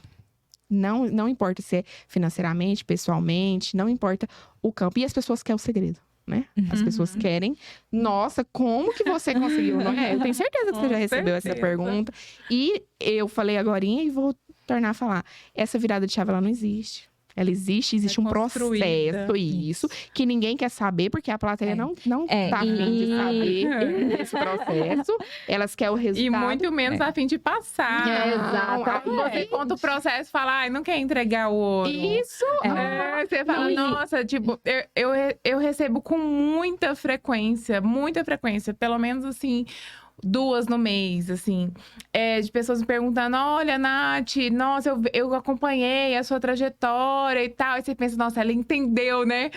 Não importa se é financeiramente, pessoalmente, não importa o campo. E as pessoas querem o segredo, né? As pessoas querem. Nossa, como que você conseguiu? Não é? Eu tenho certeza que você já recebeu essa pergunta. E eu falei agorinha e vou tornar a falar. Essa virada de chave, ela não existe. Ela existe um processo, isso, que ninguém quer saber, porque a plateia não tá a fim de saber esse processo. Elas querem o resultado. E muito menos a fim de passar. Exato. Você conta o processo e fala, não quer entregar o ouro. Isso! Você fala, nossa, tipo, eu recebo com muita frequência, pelo menos assim... 2 no mês, assim, de pessoas me perguntando, olha, Nath, nossa, eu acompanhei a sua trajetória e tal. Aí você pensa, nossa, ela entendeu, né?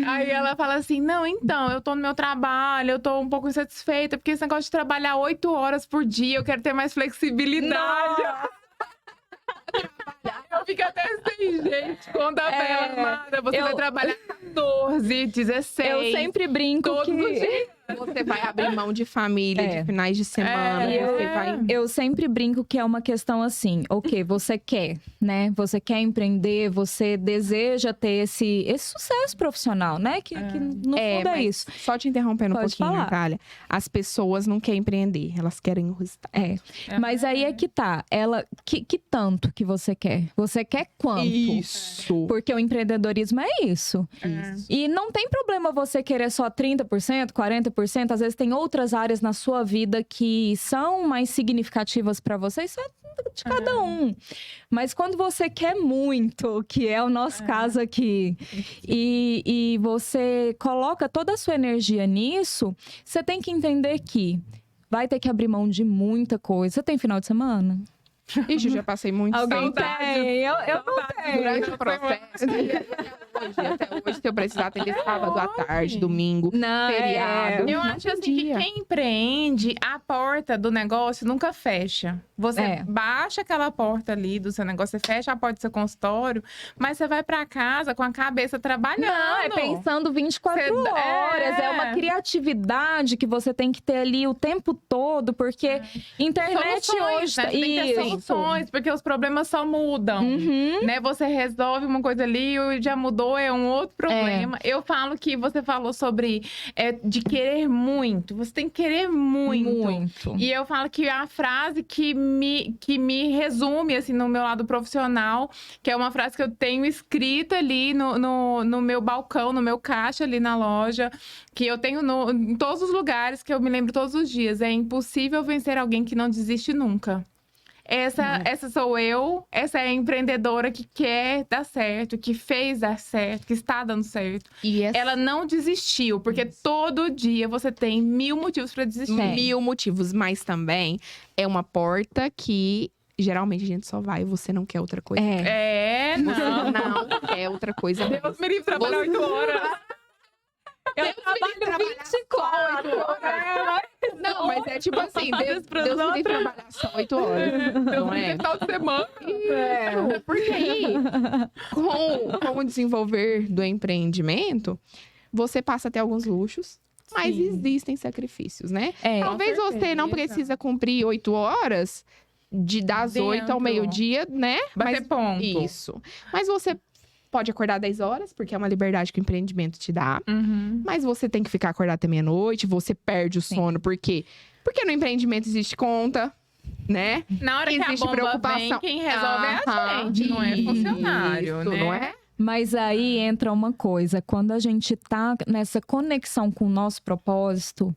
Aí ela fala assim, não, então, eu tô no meu trabalho, eu tô um pouco insatisfeita, porque esse negócio de trabalhar 8 horas por dia, eu quero ter mais flexibilidade. Eu fico até assim, gente, conta pra ela, amada, você vai trabalhar 14, 16. Eu sempre brinco todos os dias. Você vai abrir mão de família, de finais de semana. Eu sempre brinco que é uma questão assim, ok, você quer, né? Você quer empreender, você deseja ter esse sucesso profissional, né? Que no fundo é isso. Só te interrompendo Pode um pouquinho, falar. Natália. As pessoas não querem empreender, elas querem o resultado. Mas aí é que tá. Que tanto que você quer? Você quer quanto? Isso. Porque o empreendedorismo é isso. E não tem problema você querer só 30%, 40%. Às vezes tem outras áreas na sua vida que são mais significativas para você. Isso é de cada um. Mas quando você quer muito, que é o nosso caso aqui, e você coloca toda a sua energia nisso, você tem que entender que vai ter que abrir mão de muita coisa. Você tem final de semana? Ixi, eu já passei muito Alguém tempo. tem, eu não tenho. Durante o processo. Até hoje, se eu precisar atender sábado à tarde, domingo, feriado. Eu acho assim que quem empreende, a porta do negócio nunca fecha. Você baixa aquela porta ali do seu negócio, você fecha a porta do seu consultório, mas você vai pra casa com a cabeça trabalhando. Não, pensando 24 horas. É uma criatividade que você tem que ter ali o tempo todo, porque internet soluções, hoje... né? Tem que ter soluções, porque os problemas só mudam. Né? Você resolve uma coisa ali, já mudou empreendedor é um outro problema. Eu falo que você falou sobre de querer muito. Você tem que querer muito. E eu falo que a frase que me resume, assim, no meu lado profissional, que é uma frase que eu tenho escrita ali no meu balcão, no meu caixa ali na loja, que eu tenho em todos os lugares, que eu me lembro todos os dias. É impossível vencer alguém que não desiste nunca. Essa sou eu, essa é a empreendedora que quer dar certo, que fez dar certo, que está dando certo. Ela não desistiu, porque todo dia você tem 1000 motivos para desistir. 1000 motivos, mas também é uma porta que geralmente a gente só vai e você não quer outra coisa. Não. Você não quer outra coisa. Deus me livre de trabalhar 8 horas. Eu trabalho 24 horas. Não, mas é tipo assim, Deus me livre trabalhar só 8 horas. Deus Não me livre é? final de semana. Porque aí, com o desenvolver do empreendimento, você passa a ter alguns luxos, mas existem sacrifícios, né? Talvez você não precisa cumprir 8 horas das 8 ao meio-dia, né? Bater ponto. Isso. Mas você pode acordar 10 horas, porque é uma liberdade que o empreendimento te dá. Mas você tem que ficar acordado até meia-noite, você perde o sono. Por quê? Porque no empreendimento existe conta, né? Na hora existe que a bomba preocupação. vem, quem resolve é a gente, não é funcionário, Isso, né? não é? Mas aí entra uma coisa, quando a gente tá nessa conexão com o nosso propósito,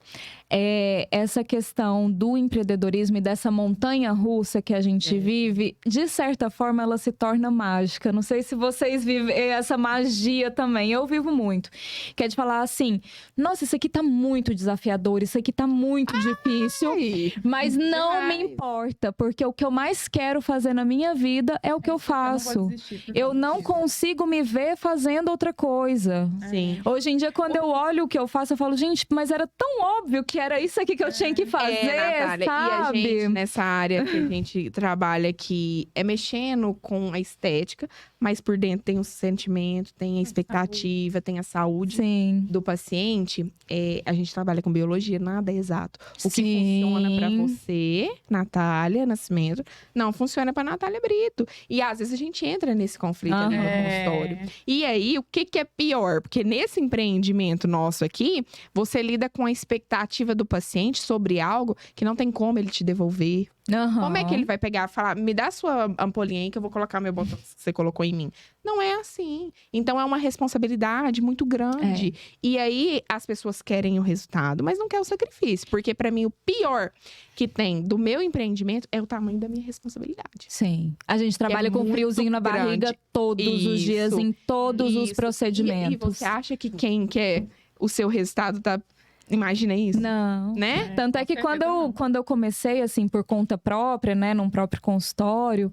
essa questão do empreendedorismo e dessa montanha russa que a gente vive, de certa forma ela se torna mágica. Não sei se vocês vivem essa magia também, eu vivo muito. Que é de falar assim, nossa, isso aqui tá muito desafiador, isso aqui tá muito difícil, mas não me importa, porque o que eu mais quero fazer na minha vida é o que eu faço. Eu não consigo me ver fazendo outra coisa. Sim. Hoje em dia, quando eu olho o que eu faço, eu falo, gente, mas era tão óbvio que era isso aqui que eu tinha que fazer, Natália, sabe? E a gente, nessa área que a gente trabalha, que é mexendo com a estética, mas por dentro tem o sentimento, tem a expectativa, tem a saúde do paciente. A gente trabalha com biologia, nada é exato. O que funciona pra você, Natália Nascimento, não funciona pra Natália Brito. E às vezes a gente entra nesse conflito ali no consultório. E aí, o que é pior? Porque nesse empreendimento nosso aqui, você lida com a expectativa do paciente sobre algo que não tem como ele te devolver. Como é que ele vai pegar e falar, me dá sua ampolinha aí que eu vou colocar meu botão que você colocou em mim? Não é assim. Então, é uma responsabilidade muito grande. E aí, as pessoas querem o resultado, mas não querem o sacrifício. Porque, pra mim, o pior que tem do meu empreendimento é o tamanho da minha responsabilidade. Sim. A gente trabalha com friozinho na barriga todos os dias, em todos os procedimentos. E você acha que quem quer o seu resultado tá... Imagina isso. Não. Né? Tanto é que quando eu comecei, assim, por conta própria, né, num próprio consultório,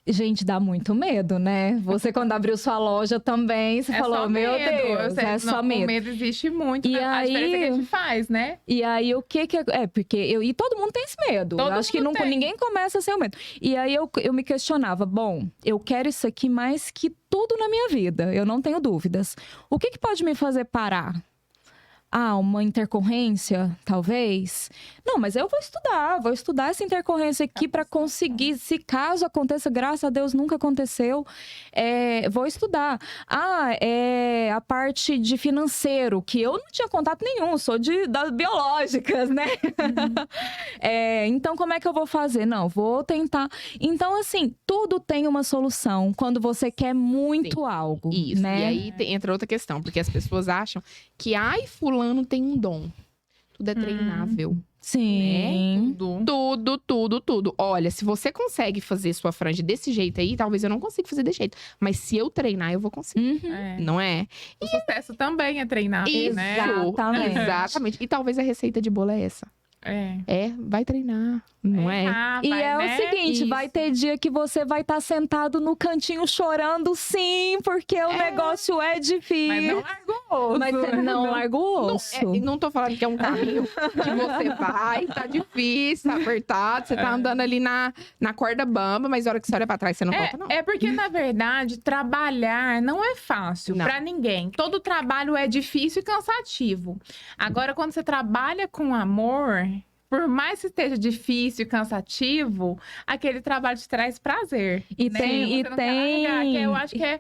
gente, dá muito medo, né? Você, quando abriu sua loja também, você falou, meu Deus, é só medo. O medo existe muito, e a diferença que a gente faz, né? E aí, o que porque e todo mundo tem esse medo. Eu acho que ninguém começa sem o medo. E aí, eu me questionava, bom, eu quero isso aqui mais que tudo na minha vida, eu não tenho dúvidas. O que pode me fazer parar? Uma intercorrência, talvez? Não, mas eu vou estudar essa intercorrência aqui para conseguir, se caso aconteça, graças a Deus nunca aconteceu, vou estudar. A parte de financeiro, que eu não tinha contato nenhum, sou das biológicas, né? Então, como é que eu vou fazer? Não, vou tentar. Então, assim, tudo tem uma solução quando você quer muito algo. Isso, né? E aí entra outra questão, porque as pessoas acham que, fulano tem um dom. Tudo é treinável. Sim. Tudo. Olha, se você consegue fazer sua franja desse jeito aí, talvez eu não consiga fazer desse jeito. Mas se eu treinar, eu vou conseguir. Não é? O sucesso também é treinar, né? Exatamente. E talvez a receita de bolo é essa. Vai treinar, não é? E o seguinte, vai ter dia que você vai estar sentado no cantinho chorando, sim, porque o negócio é difícil. Mas não larga o osso. Mas não larga o osso. Não tô falando que é um caminho que você vai, tá difícil, tá apertado, você tá andando ali na corda bamba, mas a hora que você olha pra trás, você não volta, não. É porque, na verdade, trabalhar não é fácil pra ninguém. Todo trabalho é difícil e cansativo. Agora, quando você trabalha com amor... por mais que esteja difícil e cansativo, aquele trabalho te traz prazer. E né? tem, Você e não quer largar, tem. que eu acho que é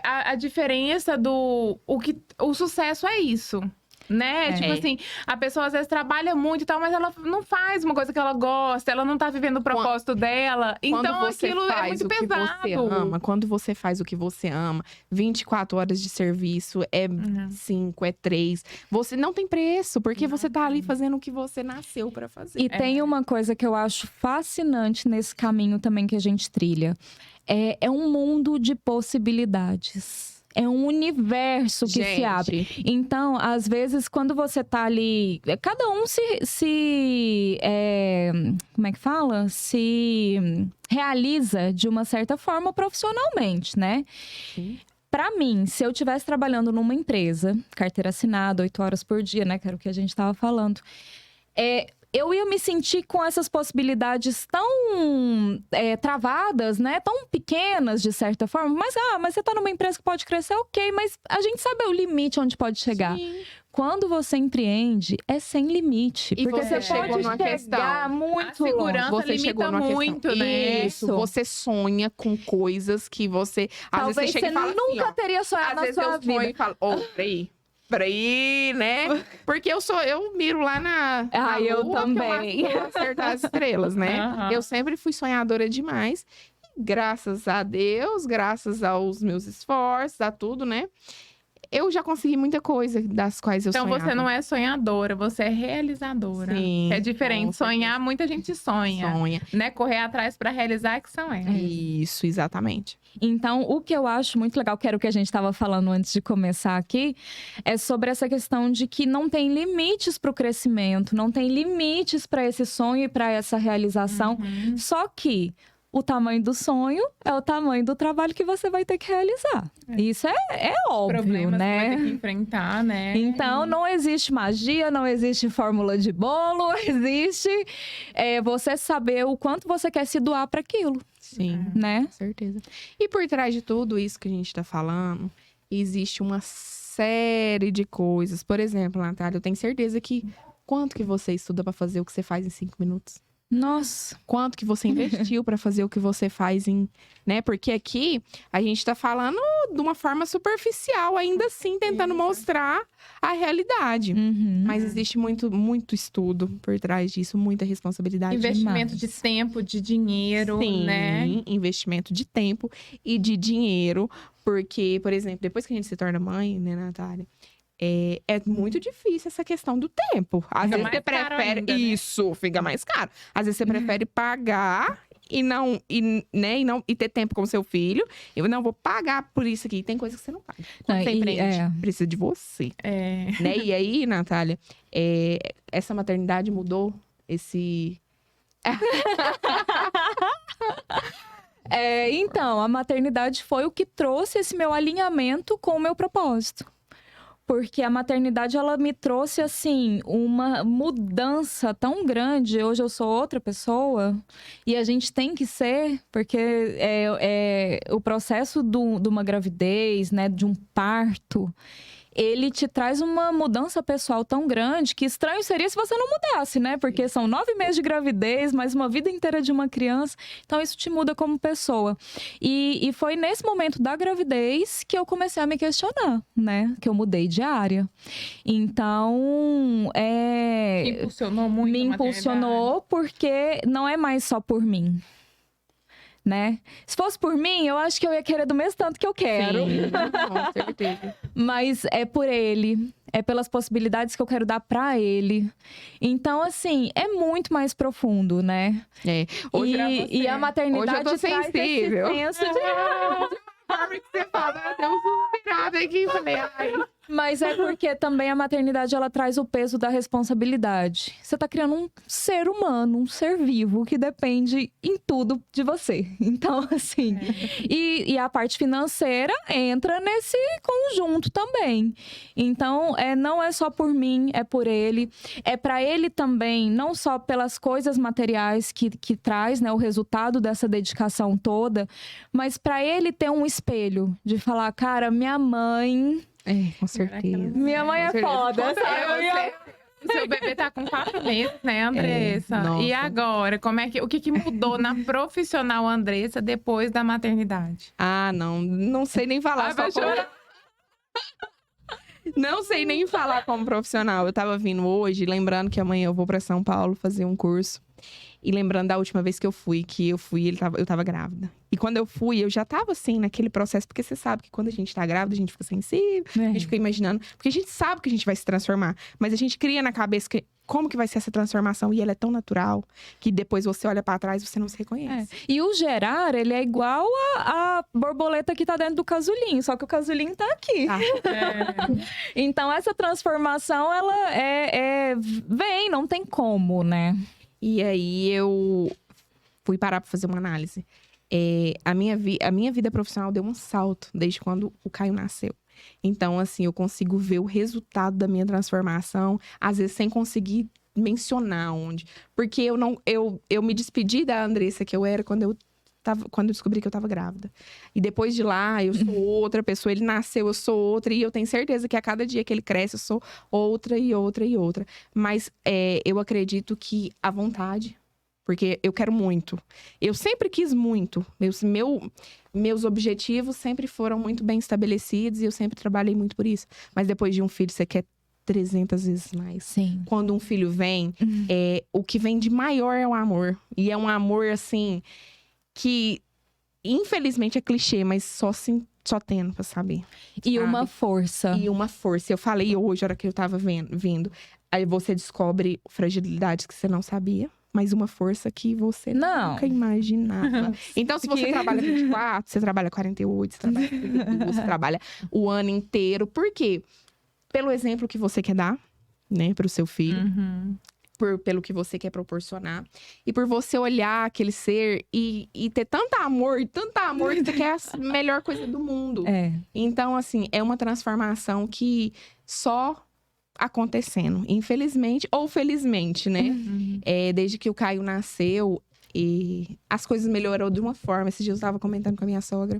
a diferença do... O sucesso é isso. Né? É. Tipo assim, a pessoa às vezes trabalha muito e tal, mas ela não faz uma coisa que ela gosta, ela não tá vivendo o propósito dela. Então aquilo é muito pesado. Que você ama, quando você faz o que você ama, 24 horas de serviço, é 5, é 3. Você não tem preço, porque você tá ali fazendo o que você nasceu pra fazer. E tem uma coisa que eu acho fascinante nesse caminho também que a gente trilha. É um mundo de possibilidades. É um universo que se abre. Então, às vezes, quando você tá ali... Cada um como é que fala? Se realiza de uma certa forma profissionalmente, né? Sim. Pra mim, se eu estivesse trabalhando numa empresa, carteira assinada, 8 horas por dia, né? Que era o que a gente tava falando. Eu ia me sentir com essas possibilidades tão travadas, né? Tão pequenas, de certa forma. Mas você tá numa empresa que pode crescer, ok. Mas a gente sabe o limite onde pode chegar. Sim. Quando você empreende, é sem limite. E porque você você chegou pode numa chegar questão. muito A segurança longe. Você limita chegou numa muito, questão. né? Isso, você sonha com coisas que você... Às Talvez vezes você chega você e fala nunca assim, ó, teria sonhado às na vezes sua eu sonho vida. e falo, peraí, né? Porque eu miro lá na eu lua, também. que eu acertar as estrelas, né? Aham. Eu sempre fui sonhadora demais. E graças a Deus, graças aos meus esforços, a tudo, né? Eu já consegui muita coisa das quais eu Então sonhava. você não é sonhadora, você é realizadora. Sim, Que é com diferente. certeza. Sonhar, muita gente sonha. Sonha. Né? Correr atrás pra realizar que são elas. Isso, exatamente. Então, o que eu acho muito legal, que era o que a gente estava falando antes de começar aqui, é sobre essa questão de que não tem limites para o crescimento, não tem limites para esse sonho e para essa realização. Só que o tamanho do sonho é o tamanho do trabalho que você vai ter que realizar. Isso é óbvio, Problemas né? que vai ter que enfrentar, né? Então, não existe magia, não existe fórmula de bolo, existe você saber o quanto você quer se doar para aquilo, Sim. né? Com certeza. E por trás de tudo isso que a gente tá falando, existe uma série de coisas. Por exemplo, Natália, eu tenho certeza que quanto que você estuda pra fazer o que você faz em 5 minutos? Nossa. Quanto que você investiu pra fazer o que você faz em, né? Porque aqui a gente tá falando de uma forma superficial, ainda assim tentando mostrar a realidade. Uhum. Mas existe muito, muito estudo por trás disso, muita responsabilidade. Investimento demais. de tempo, de dinheiro, Sim, né? investimento de tempo e de dinheiro. Porque, por exemplo, depois que a gente se torna mãe, né, Natália? É muito difícil essa questão do tempo. Às Fica vezes mais você caro prefere. ainda, né? Isso, fica mais caro. Às vezes você prefere pagar e ter tempo com seu filho. Eu não vou pagar por isso aqui. Tem coisas que você não paga. Quando você empreende, precisa de você. Né? E aí, Natália, essa maternidade mudou esse. Então, a maternidade foi o que trouxe esse meu alinhamento com o meu propósito. Porque a maternidade, ela me trouxe, assim, uma mudança tão grande. Hoje eu sou outra pessoa e a gente tem que ser, porque o processo de uma gravidez, né, de um parto, ele te traz uma mudança pessoal tão grande que estranho seria se você não mudasse, né? Porque são 9 meses de gravidez, mais uma vida inteira de uma criança. Então, isso te muda como pessoa. E foi nesse momento da gravidez que eu comecei a me questionar, né? Que eu mudei de área. Então, Me impulsionou muito. me a impulsionou porque não é mais só por mim. Né? Se fosse por mim, eu acho que eu ia querer do mesmo tanto que eu quero. Sim, com certeza. Mas é por ele, é pelas possibilidades que eu quero dar pra ele. Então, assim, é muito mais profundo, né? Hoje E a maternidade Hoje eu tô traz sensível. esse senso de... que você fala, deu uma virada aqui e falei, ai. Mas é porque também a maternidade, ela traz o peso da responsabilidade. Você tá criando um ser humano, um ser vivo, que depende em tudo de você. Então, assim... E a parte financeira entra nesse conjunto também. Então, não é só por mim, é por ele. É pra ele também, não só pelas coisas materiais que traz, né, o resultado dessa dedicação toda, mas pra ele ter um espelho de falar, cara, minha mãe... Com certeza. Minha mãe é Com certeza. foda. Com certeza. O seu bebê tá com 4 meses, né, Andressa? nossa. E agora, o que mudou na profissional Andressa depois da maternidade? Ah, não sei nem falar. Vai chorar. Não sei nem falar como profissional. Eu tava vindo hoje, lembrando que amanhã eu vou pra São Paulo fazer um curso. E lembrando da última vez que eu fui, eu tava grávida. E quando eu fui, eu já tava assim, naquele processo. Porque você sabe que quando a gente tá grávida, a gente fica sensível. A gente fica imaginando. Porque a gente sabe que a gente vai se transformar. Mas a gente cria na cabeça como que vai ser essa transformação. E ela é tão natural, que depois você olha pra trás e você não se reconhece. E o gerar, ele é igual a borboleta que tá dentro do casulinho. Só que o casulinho tá aqui. Tá. Então, essa transformação, ela vem, não tem como, né? E aí, eu fui parar pra fazer uma análise. A minha vida profissional deu um salto desde quando o Caio nasceu. Então, assim, eu consigo ver o resultado da minha transformação, às vezes sem conseguir mencionar onde. Porque eu me despedi da Andressa que eu era quando eu descobri que eu tava grávida. E depois de lá, eu sou outra pessoa. Ele nasceu, eu sou outra. E eu tenho certeza que a cada dia que ele cresce, eu sou outra e outra e outra. Mas eu acredito que a vontade... Porque eu quero muito. Eu sempre quis muito. Meus objetivos sempre foram muito bem estabelecidos. E eu sempre trabalhei muito por isso. Mas depois de um filho, você quer 300 vezes mais. Sim. Quando um filho vem, o que vem de maior é o amor. E é um amor, assim... que infelizmente é clichê, mas só tendo pra saber. E sabe? uma força. E uma força. Eu falei hoje, a hora que eu tava vindo. Aí você descobre fragilidades que você não sabia, mas uma força que você nunca imaginava. Então, se você trabalha 24, você trabalha 48, você trabalha 32, você trabalha o ano inteiro. Por quê? Pelo exemplo que você quer dar, né, pro seu filho. Pelo que você quer proporcionar. E por você olhar aquele ser e ter tanto amor que você quer a melhor coisa do mundo. Então, assim, é uma transformação que só acontecendo. Infelizmente ou felizmente, né? Desde que o Caio nasceu, e as coisas melhoraram de uma forma. Esses dias eu estava comentando com a minha sogra.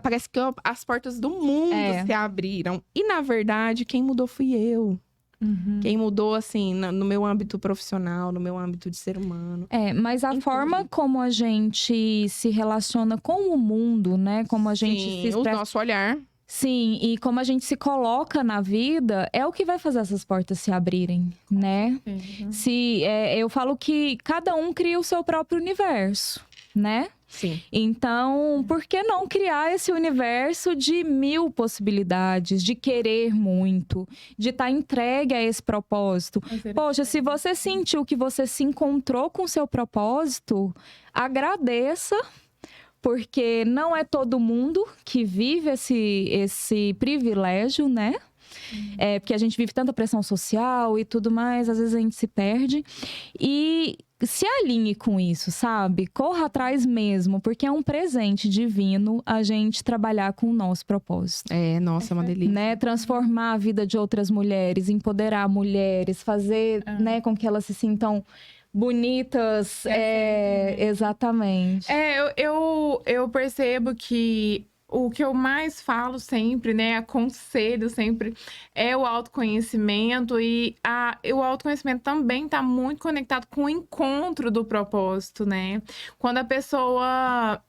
Parece que as portas do mundo se abriram. E, na verdade, quem mudou fui eu. Quem mudou, assim, no meu âmbito profissional, no meu âmbito de ser humano. Mas a forma como a gente se relaciona com o mundo, né? Como a gente se expressa... o nosso olhar. Sim, e como a gente se coloca na vida é o que vai fazer essas portas se abrirem, né? Eu falo que cada um cria o seu próprio universo, né? Sim. Então, por que não criar esse universo de 1000 possibilidades, de querer muito, de estar entregue a esse propósito? Poxa, se você sentiu que você se encontrou com o seu propósito, agradeça, porque não é todo mundo que vive esse privilégio, né? Porque a gente vive tanta pressão social e tudo mais, às vezes a gente se perde. E se alinhe com isso, sabe? Corra atrás mesmo, porque é um presente divino a gente trabalhar com o nosso propósito. Nossa, é uma delícia. Né? Transformar a vida de outras mulheres, empoderar mulheres, fazer né, com que elas se sintam bonitas. Exatamente. Eu percebo que o que eu mais falo sempre, né, aconselho sempre, é o autoconhecimento. E o autoconhecimento também está muito conectado com o encontro do propósito, né? Quando a pessoa...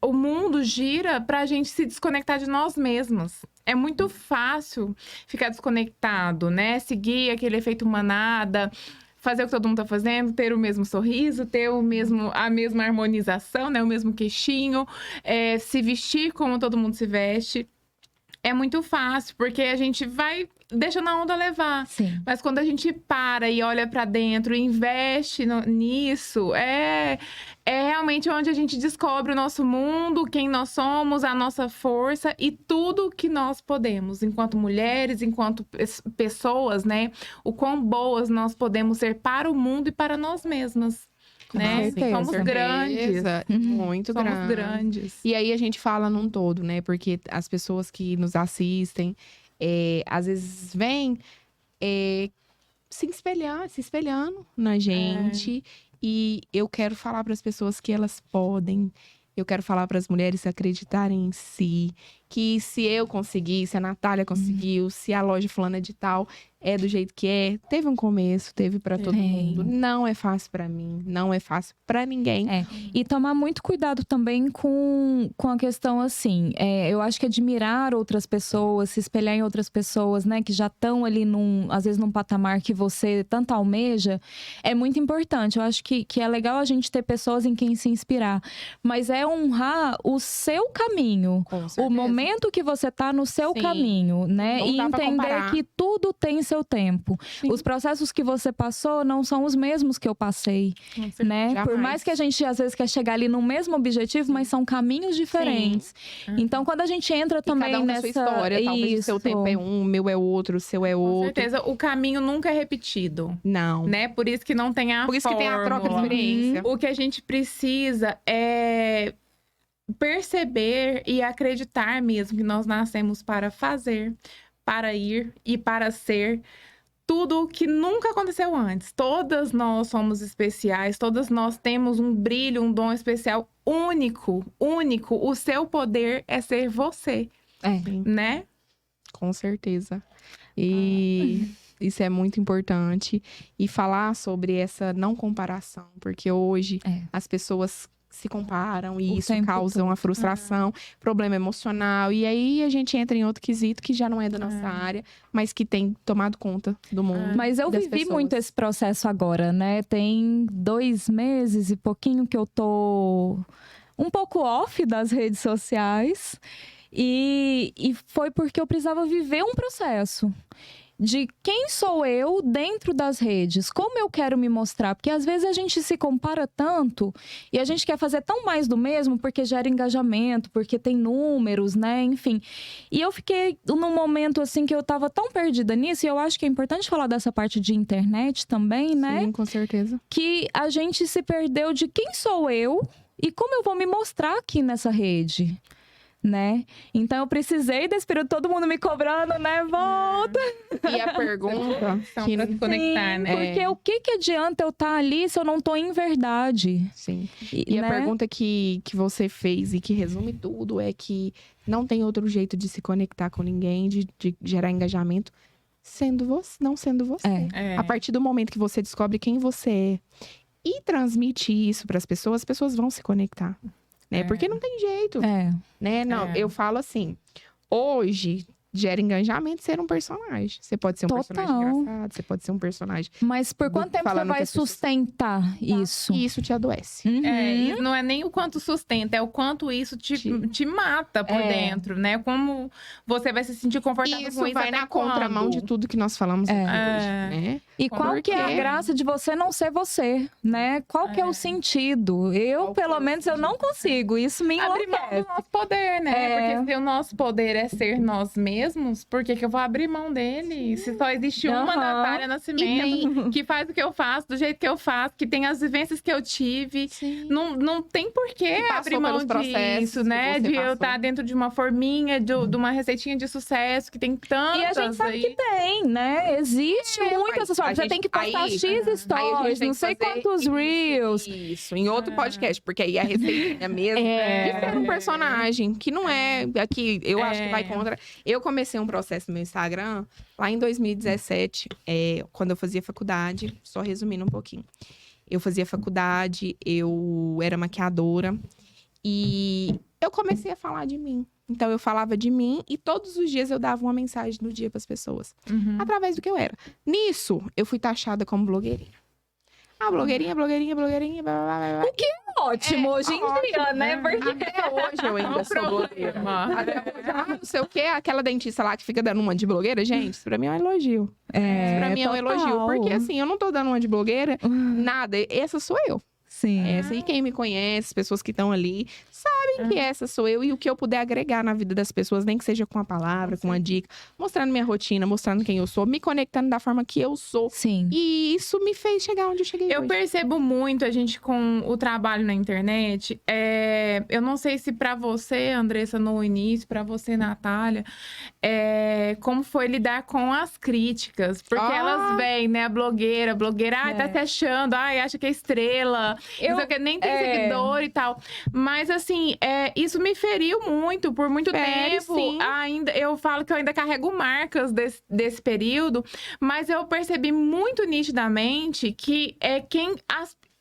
o mundo gira pra gente se desconectar de nós mesmos. É muito fácil ficar desconectado, né? Seguir aquele efeito manada, fazer o que todo mundo tá fazendo, ter o mesmo sorriso, ter a mesma harmonização, né? O mesmo queixinho, se vestir como todo mundo se veste. É muito fácil, porque a gente vai deixando a onda levar. Sim. Mas quando a gente para e olha pra dentro e investe nisso, é realmente onde a gente descobre o nosso mundo, quem nós somos, a nossa força e tudo que nós podemos, enquanto mulheres, enquanto pessoas, né? O quão boas nós podemos ser para o mundo e para nós mesmas. Né? Somos grandes. Muito grandes. E aí a gente fala num todo, né? Porque as pessoas que nos assistem, às vezes vêm se espelhando na gente. E eu quero falar para as pessoas que elas podem Eu quero falar para as mulheres acreditarem em si, que se eu conseguir, se a Natália conseguiu, se a loja fulana de tal é do jeito que é, teve um começo, teve para todo mundo. Não é fácil para mim, não é fácil para ninguém. E tomar muito cuidado também com a questão assim, eu acho que admirar outras pessoas, se espelhar em outras pessoas, né, que já estão ali às vezes num patamar que você tanto almeja, é muito importante. Eu acho que é legal a gente ter pessoas em quem se inspirar, mas é honrar o seu caminho, o momento que você tá no seu caminho, né? Não e dá pra entender comparar. que tudo tem seu tempo. Sim. Os processos que você passou não são os mesmos que eu passei, né? Jamais. Por mais que a gente às vezes quer chegar ali no mesmo objetivo, mas são caminhos diferentes. Então, quando a gente entra também cada um nessa na sua história, talvez o seu tempo é um, o meu é outro, o seu é Com outro. certeza, o caminho nunca é repetido, Não. né? Por isso que não tem a Por isso que tem a troca de fórmula. experiência. O que a gente precisa é perceber e acreditar mesmo que nós nascemos para fazer, para ir e para ser tudo que nunca aconteceu antes. Todas nós somos especiais, todas nós temos um brilho, um dom especial único, único. O seu poder é ser você, né? Com certeza. E isso é muito importante. E falar sobre essa não comparação, porque hoje as pessoas se comparam e O isso tempo causa todo. uma frustração, problema emocional. E aí a gente entra em outro quesito que já não é da nossa área, mas que tem tomado conta do mundo. Mas eu das vivi pessoas. muito esse processo agora, né? Tem 2 meses e pouquinho que eu tô um pouco off das redes sociais. E foi porque eu precisava viver um processo de quem sou eu dentro das redes, como eu quero me mostrar, porque às vezes a gente se compara tanto e a gente quer fazer tão mais do mesmo porque gera engajamento, porque tem números, né, enfim. E eu fiquei num momento assim que eu tava tão perdida nisso, e eu acho que é importante falar dessa parte de internet também, né, Sim, com certeza. que a gente se perdeu de quem sou eu e como eu vou me mostrar aqui nessa rede. Né? Então eu precisei desse período, todo mundo me cobrando, né? Volta! E a pergunta que Pra se conectar, né? Porque o que adianta eu estar ali se eu não tô em verdade? Sim. E né? a pergunta que você fez e que resume tudo é que não tem outro jeito de se conectar com ninguém, de gerar engajamento, sendo você, não sendo você. A partir do momento que você descobre quem você é e transmite isso para as pessoas vão se conectar. Né? Porque não tem jeito. Né? Não, eu falo assim, hoje gera engajamento ser um personagem. Você pode ser um personagem engraçado, você pode ser um personagem... Mas por quanto tempo você vai sustentar isso? E isso te adoece. E não é nem o quanto sustenta, é o quanto isso te mata por dentro, né? Como você vai se sentir confortável isso com isso vai até na contramão de tudo que nós falamos aqui hoje, né? E qual que é a graça de você não ser você, né? Qual que é o sentido? Eu, pelo menos, eu não consigo. Isso me abrir mão enlouquece. do nosso poder, né? Porque se o nosso poder é ser nós mesmos, por que eu vou abrir mão dele? Se só existe uma Natália Nascimento que faz o que eu faço, do jeito que eu faço, que tem as vivências que eu tive, não tem por que abrir mão disso, né? De eu estar dentro de uma forminha, de uma receitinha de sucesso, que tem tantas. E a gente sabe que tem, né? Existe muito essas formas. Você tem que postar X stories, não sei quantos reels. Isso, em outro podcast, porque aí a receitinha mesmo de ser um personagem, que não é aqui, eu acho que vai contra. Eu comecei um processo no meu Instagram lá em 2017, quando eu fazia faculdade, só resumindo um pouquinho. Eu fazia faculdade, eu era maquiadora e eu comecei a falar de mim. Então, eu falava de mim e todos os dias eu dava uma mensagem no dia para as pessoas, através do que eu era. Nisso, eu fui taxada como blogueirinha. Blogueirinha, blá, blá, blá. O que é ótimo hoje em dia, né? Porque até hoje eu ainda sou blogueira. Até hoje, não sei o quê, aquela dentista lá que fica dando uma de blogueira, gente, isso pra mim é um elogio. Isso pra mim é um elogio. Porque assim, eu não tô dando uma de blogueira, nada. Essa sou eu. Sim. Essa, e quem me conhece, as pessoas que estão ali, sabem que essa sou eu. E o que eu puder agregar na vida das pessoas, nem que seja com uma palavra, com uma dica, mostrando minha rotina, mostrando quem eu sou, me conectando da forma que eu sou. Sim. E isso me fez chegar onde eu cheguei Eu hoje. percebo muito a gente com o trabalho na internet. Eu não sei se pra você, Andressa, no início, pra você, Natália, como foi lidar com as críticas. Porque elas vêm, né? A blogueira, tá se achando, acha que é estrela. Não sei o quê, nem tem seguidor e tal. Mas, assim, isso me feriu muito, por muito tempo. Sim. Ainda, eu falo que eu ainda carrego marcas desse período, mas eu percebi muito nitidamente que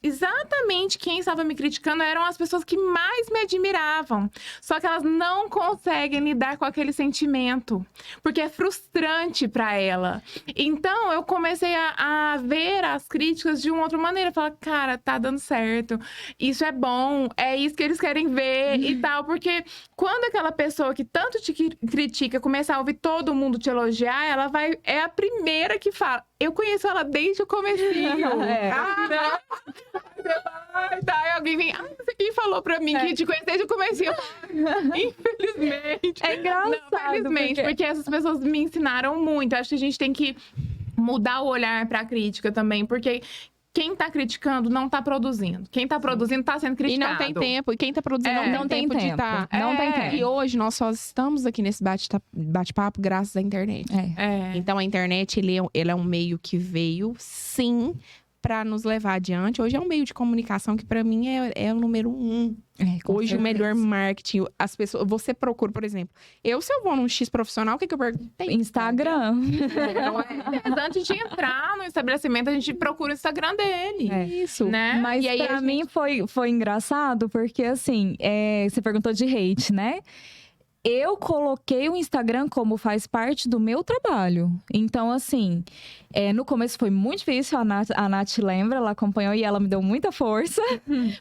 exatamente quem estava me criticando eram as pessoas que mais me admiravam. Só que elas não conseguem lidar com aquele sentimento, porque é frustrante para ela. Então, eu comecei a ver as críticas de uma outra maneira. Falar, cara, tá dando certo. Isso é bom. É isso que eles querem ver e tal. Porque quando aquela pessoa que tanto te critica começar a ouvir todo mundo te elogiar, ela é a primeira que fala. Eu conheço ela desde o comecinho. Aí alguém vem, não sei quem falou pra mim que te conhece desde o comecinho. Infelizmente. É engraçado. Não, felizmente, porque essas pessoas me ensinaram muito. Acho que a gente tem que mudar o olhar pra crítica também, porque quem tá criticando não tá produzindo. Quem tá produzindo tá sendo E criticado. não tem tempo. E quem tá produzindo Não tem de tempo. estar. Não tem tempo. E hoje nós só estamos aqui nesse bate-papo graças à internet. Então a internet, ele é um meio que veio, sim, para nos levar adiante. Hoje é um meio de comunicação que para mim é o número 1. Hoje o melhor marketing, as pessoas, você procura, por exemplo, se eu vou num X profissional, o que eu pergunto? Tem Instagram. Não é? Antes de entrar no estabelecimento, a gente procura o Instagram dele. Isso. Né? Mas E aí pra mim foi engraçado, porque assim, você perguntou de hate, né? Eu coloquei o Instagram como faz parte do meu trabalho. Então, assim, no começo foi muito difícil, a Nath lembra, ela acompanhou e ela me deu muita força.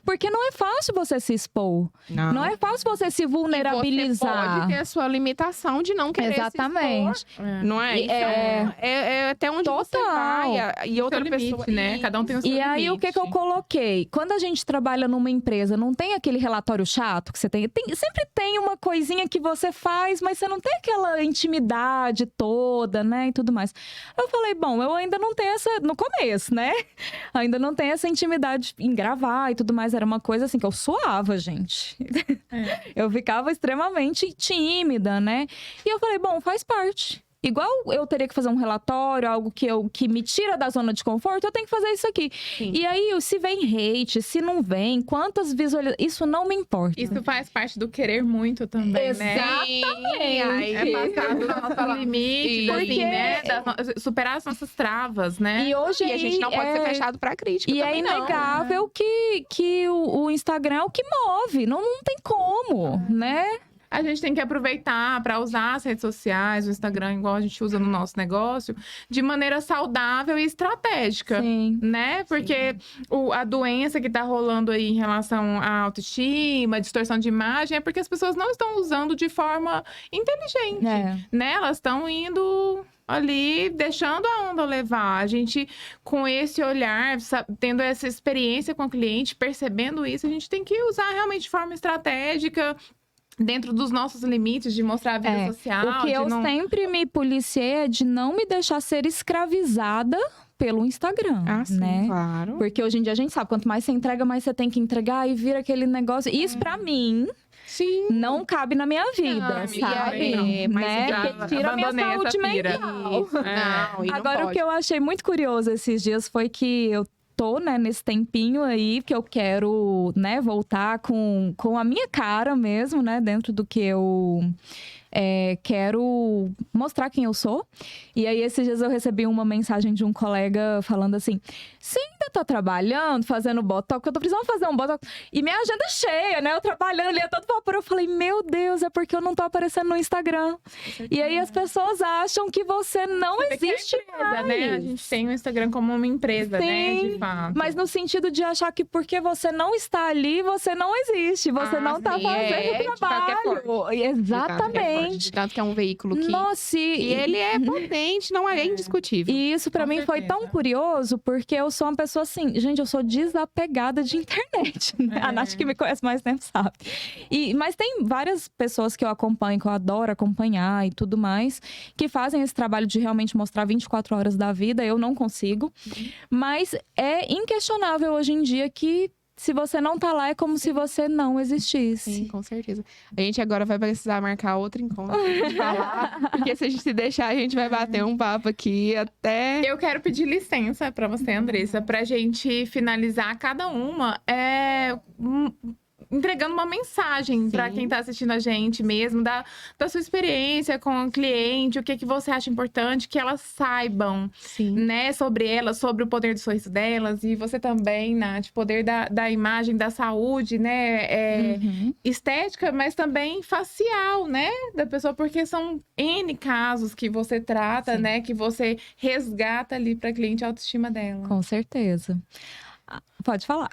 Porque não é fácil você se expor. Não é fácil você se vulnerabilizar. Você pode ter a sua limitação de não querer Exatamente. se expor, não é? E É até onde você vai. E outra limite, pessoa, né? Cada um tem o seu E limite. aí, o que eu coloquei? Quando a gente trabalha numa empresa, não tem aquele relatório chato que você tem. Sempre tem uma coisinha que você faz, mas você não tem aquela intimidade toda, né? E tudo mais. Eu falei, bom, eu ainda não tenho essa... No começo, né? Ainda não tenho essa intimidade em gravar e tudo mais. Era uma coisa assim que eu suava, gente. Eu ficava extremamente tímida, né? E eu falei, bom, faz parte. Igual eu teria que fazer um relatório, algo que me tira da zona de conforto, eu tenho que fazer isso aqui. Sim. E aí, se vem hate, se não vem, quantas visualizações... Isso não me importa. Isso faz parte do querer muito também, Exatamente. né? Aí é passar do nosso limite, Porque- assim, né? Superar as nossas travas, né? E hoje E a gente não pode ser fechado pra crítica E é também, não. inegável que o Instagram é o que move. Não tem como, né? A gente tem que aproveitar para usar as redes sociais, o Instagram, igual a gente usa no nosso negócio, de maneira saudável e estratégica. Sim. Né? Porque a doença que tá rolando aí em relação à autoestima, distorção de imagem, é porque as pessoas não estão usando de forma inteligente, né? Elas estão indo ali, deixando a onda levar. A gente, com esse olhar, tendo essa experiência com o cliente, percebendo isso, a gente tem que usar realmente de forma estratégica, dentro dos nossos limites, de mostrar a vida social. O que eu sempre me policiei é de não me deixar ser escravizada pelo Instagram, Sim, né? claro. Porque hoje em dia a gente sabe, quanto mais você entrega, mais você tem que entregar e vira aquele negócio. Isso pra mim Sim. não cabe na minha vida, Não, sabe? não. Mas Né? já Porque tira a minha abandonei essa saúde pira. mental. Não, e não Agora, o pode. que eu achei muito curioso esses dias foi que eu tô, né, nesse tempinho aí, que eu quero, né, voltar com a minha cara mesmo, né, dentro do que eu quero mostrar quem eu sou. E aí, esses dias eu recebi uma mensagem de um colega falando assim: você ainda tá trabalhando, fazendo botox? Eu tô precisando fazer um botox. E minha agenda é cheia, né? Eu trabalhando ali a todo vapor. Eu falei, meu Deus, é porque eu não tô aparecendo no Instagram. E aí, as pessoas acham que você não existe empresa, mais. né? A gente tem o Instagram como uma empresa, né? Sim, De fato. mas no sentido de achar que porque você não está ali, você não existe. Você não tá sim, fazendo de o fato que é trabalho. forte. Exatamente. De tanto que é um veículo que... Nossa, E ele é potente, não é indiscutível. E isso pra Com mim foi certeza. tão curioso, porque eu sou uma pessoa assim, gente, eu sou desapegada de internet. Né? A Nath que me conhece mais tempo sabe. Mas tem várias pessoas que eu acompanho, que eu adoro acompanhar e tudo mais, que fazem esse trabalho de realmente mostrar 24 horas da vida. Eu não consigo. Mas é inquestionável hoje em dia que se você não tá lá, é como se você não existisse. Sim, com certeza. A gente agora vai precisar marcar outro encontro pra gente falar, porque se a gente se deixar, a gente vai bater um papo aqui até... Eu quero pedir licença pra você, Andressa, pra gente finalizar cada uma entregando uma mensagem para quem tá assistindo a gente mesmo, da sua experiência com o cliente, o que você acha importante, que elas saibam, né, sobre elas, sobre o poder do sorriso delas, e você também, Nath, poder da imagem, da saúde, né, estética, mas também facial, né, da pessoa, porque são N casos que você trata, né, que você resgata ali pra cliente a autoestima dela. Com certeza. Pode falar.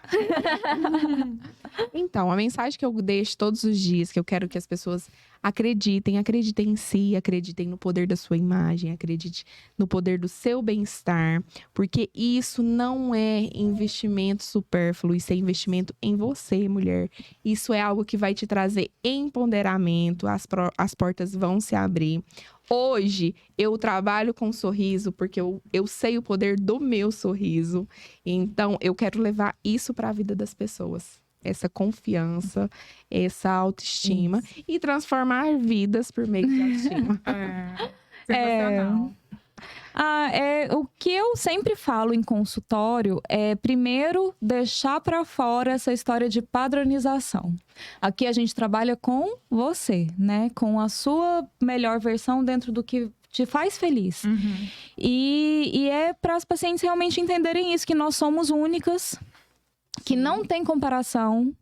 Então, a mensagem que eu deixo todos os dias, que eu quero que as pessoas acreditem em si, acreditem no poder da sua imagem, acredite no poder do seu bem-estar, porque isso não é investimento supérfluo, isso é investimento em você, mulher. Isso é algo que vai te trazer empoderamento, as portas vão se abrir. Hoje, eu trabalho com sorriso porque eu sei o poder do meu sorriso. Então, eu quero levar isso para a vida das pessoas. Essa confiança, essa autoestima. E transformar vidas por meio de autoestima. Sensacional. O que eu sempre falo em consultório é, primeiro, deixar para fora essa história de padronização. Aqui a gente trabalha com você, né? Com a sua melhor versão dentro do que te faz feliz. E é para as pacientes realmente entenderem isso, que nós somos únicas, que não tem comparação,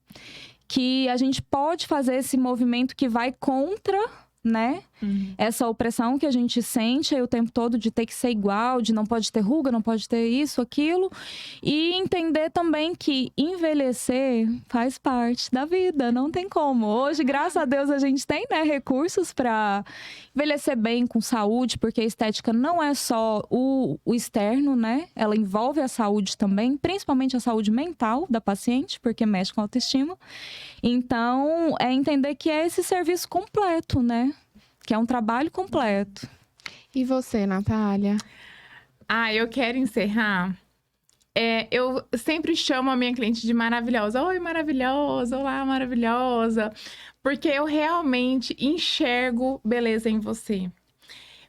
que a gente pode fazer esse movimento que vai contra, né? Essa opressão que a gente sente aí o tempo todo de ter que ser igual, de não pode ter ruga, não pode ter isso, aquilo. E entender também que envelhecer faz parte da vida, não tem como. Hoje, graças a Deus, a gente tem, né, recursos para envelhecer bem, com saúde, porque a estética não é só o externo, né? Ela envolve a saúde também, principalmente a saúde mental da paciente, porque mexe com a autoestima. Então, é entender que é esse serviço completo, né? Que é um trabalho completo. E você, Natália? Eu quero encerrar. Eu sempre chamo a minha cliente de maravilhosa. Oi, maravilhosa. Olá, maravilhosa. Porque eu realmente enxergo beleza em você.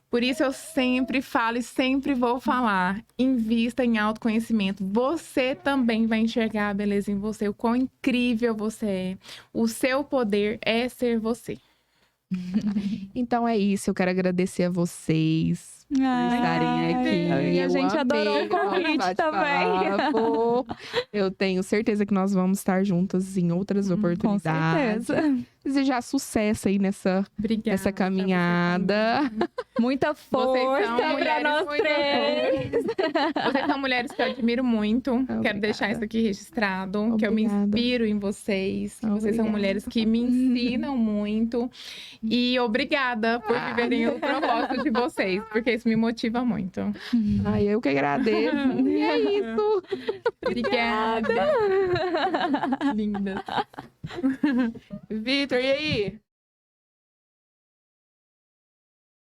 Por isso eu sempre falo e sempre vou falar. Invista em autoconhecimento. Você também vai enxergar a beleza em você. O quão incrível você é. O seu poder é ser você. Então é isso, eu quero agradecer a vocês por estarem aqui. E a gente adorou o convite também. Eu tenho certeza que nós vamos estar juntas em outras oportunidades. Com certeza. Desejar sucesso aí nessa caminhada. Muita força para nós muito três. Vocês são mulheres que eu admiro muito. Obrigada. Quero deixar isso aqui registrado. Obrigada. Que eu me inspiro em vocês. Que vocês são mulheres que me ensinam muito. E obrigada por viverem o propósito de vocês. Porque isso me motiva muito. Eu que agradeço. E é isso. Obrigada. Linda. Vitor, e aí?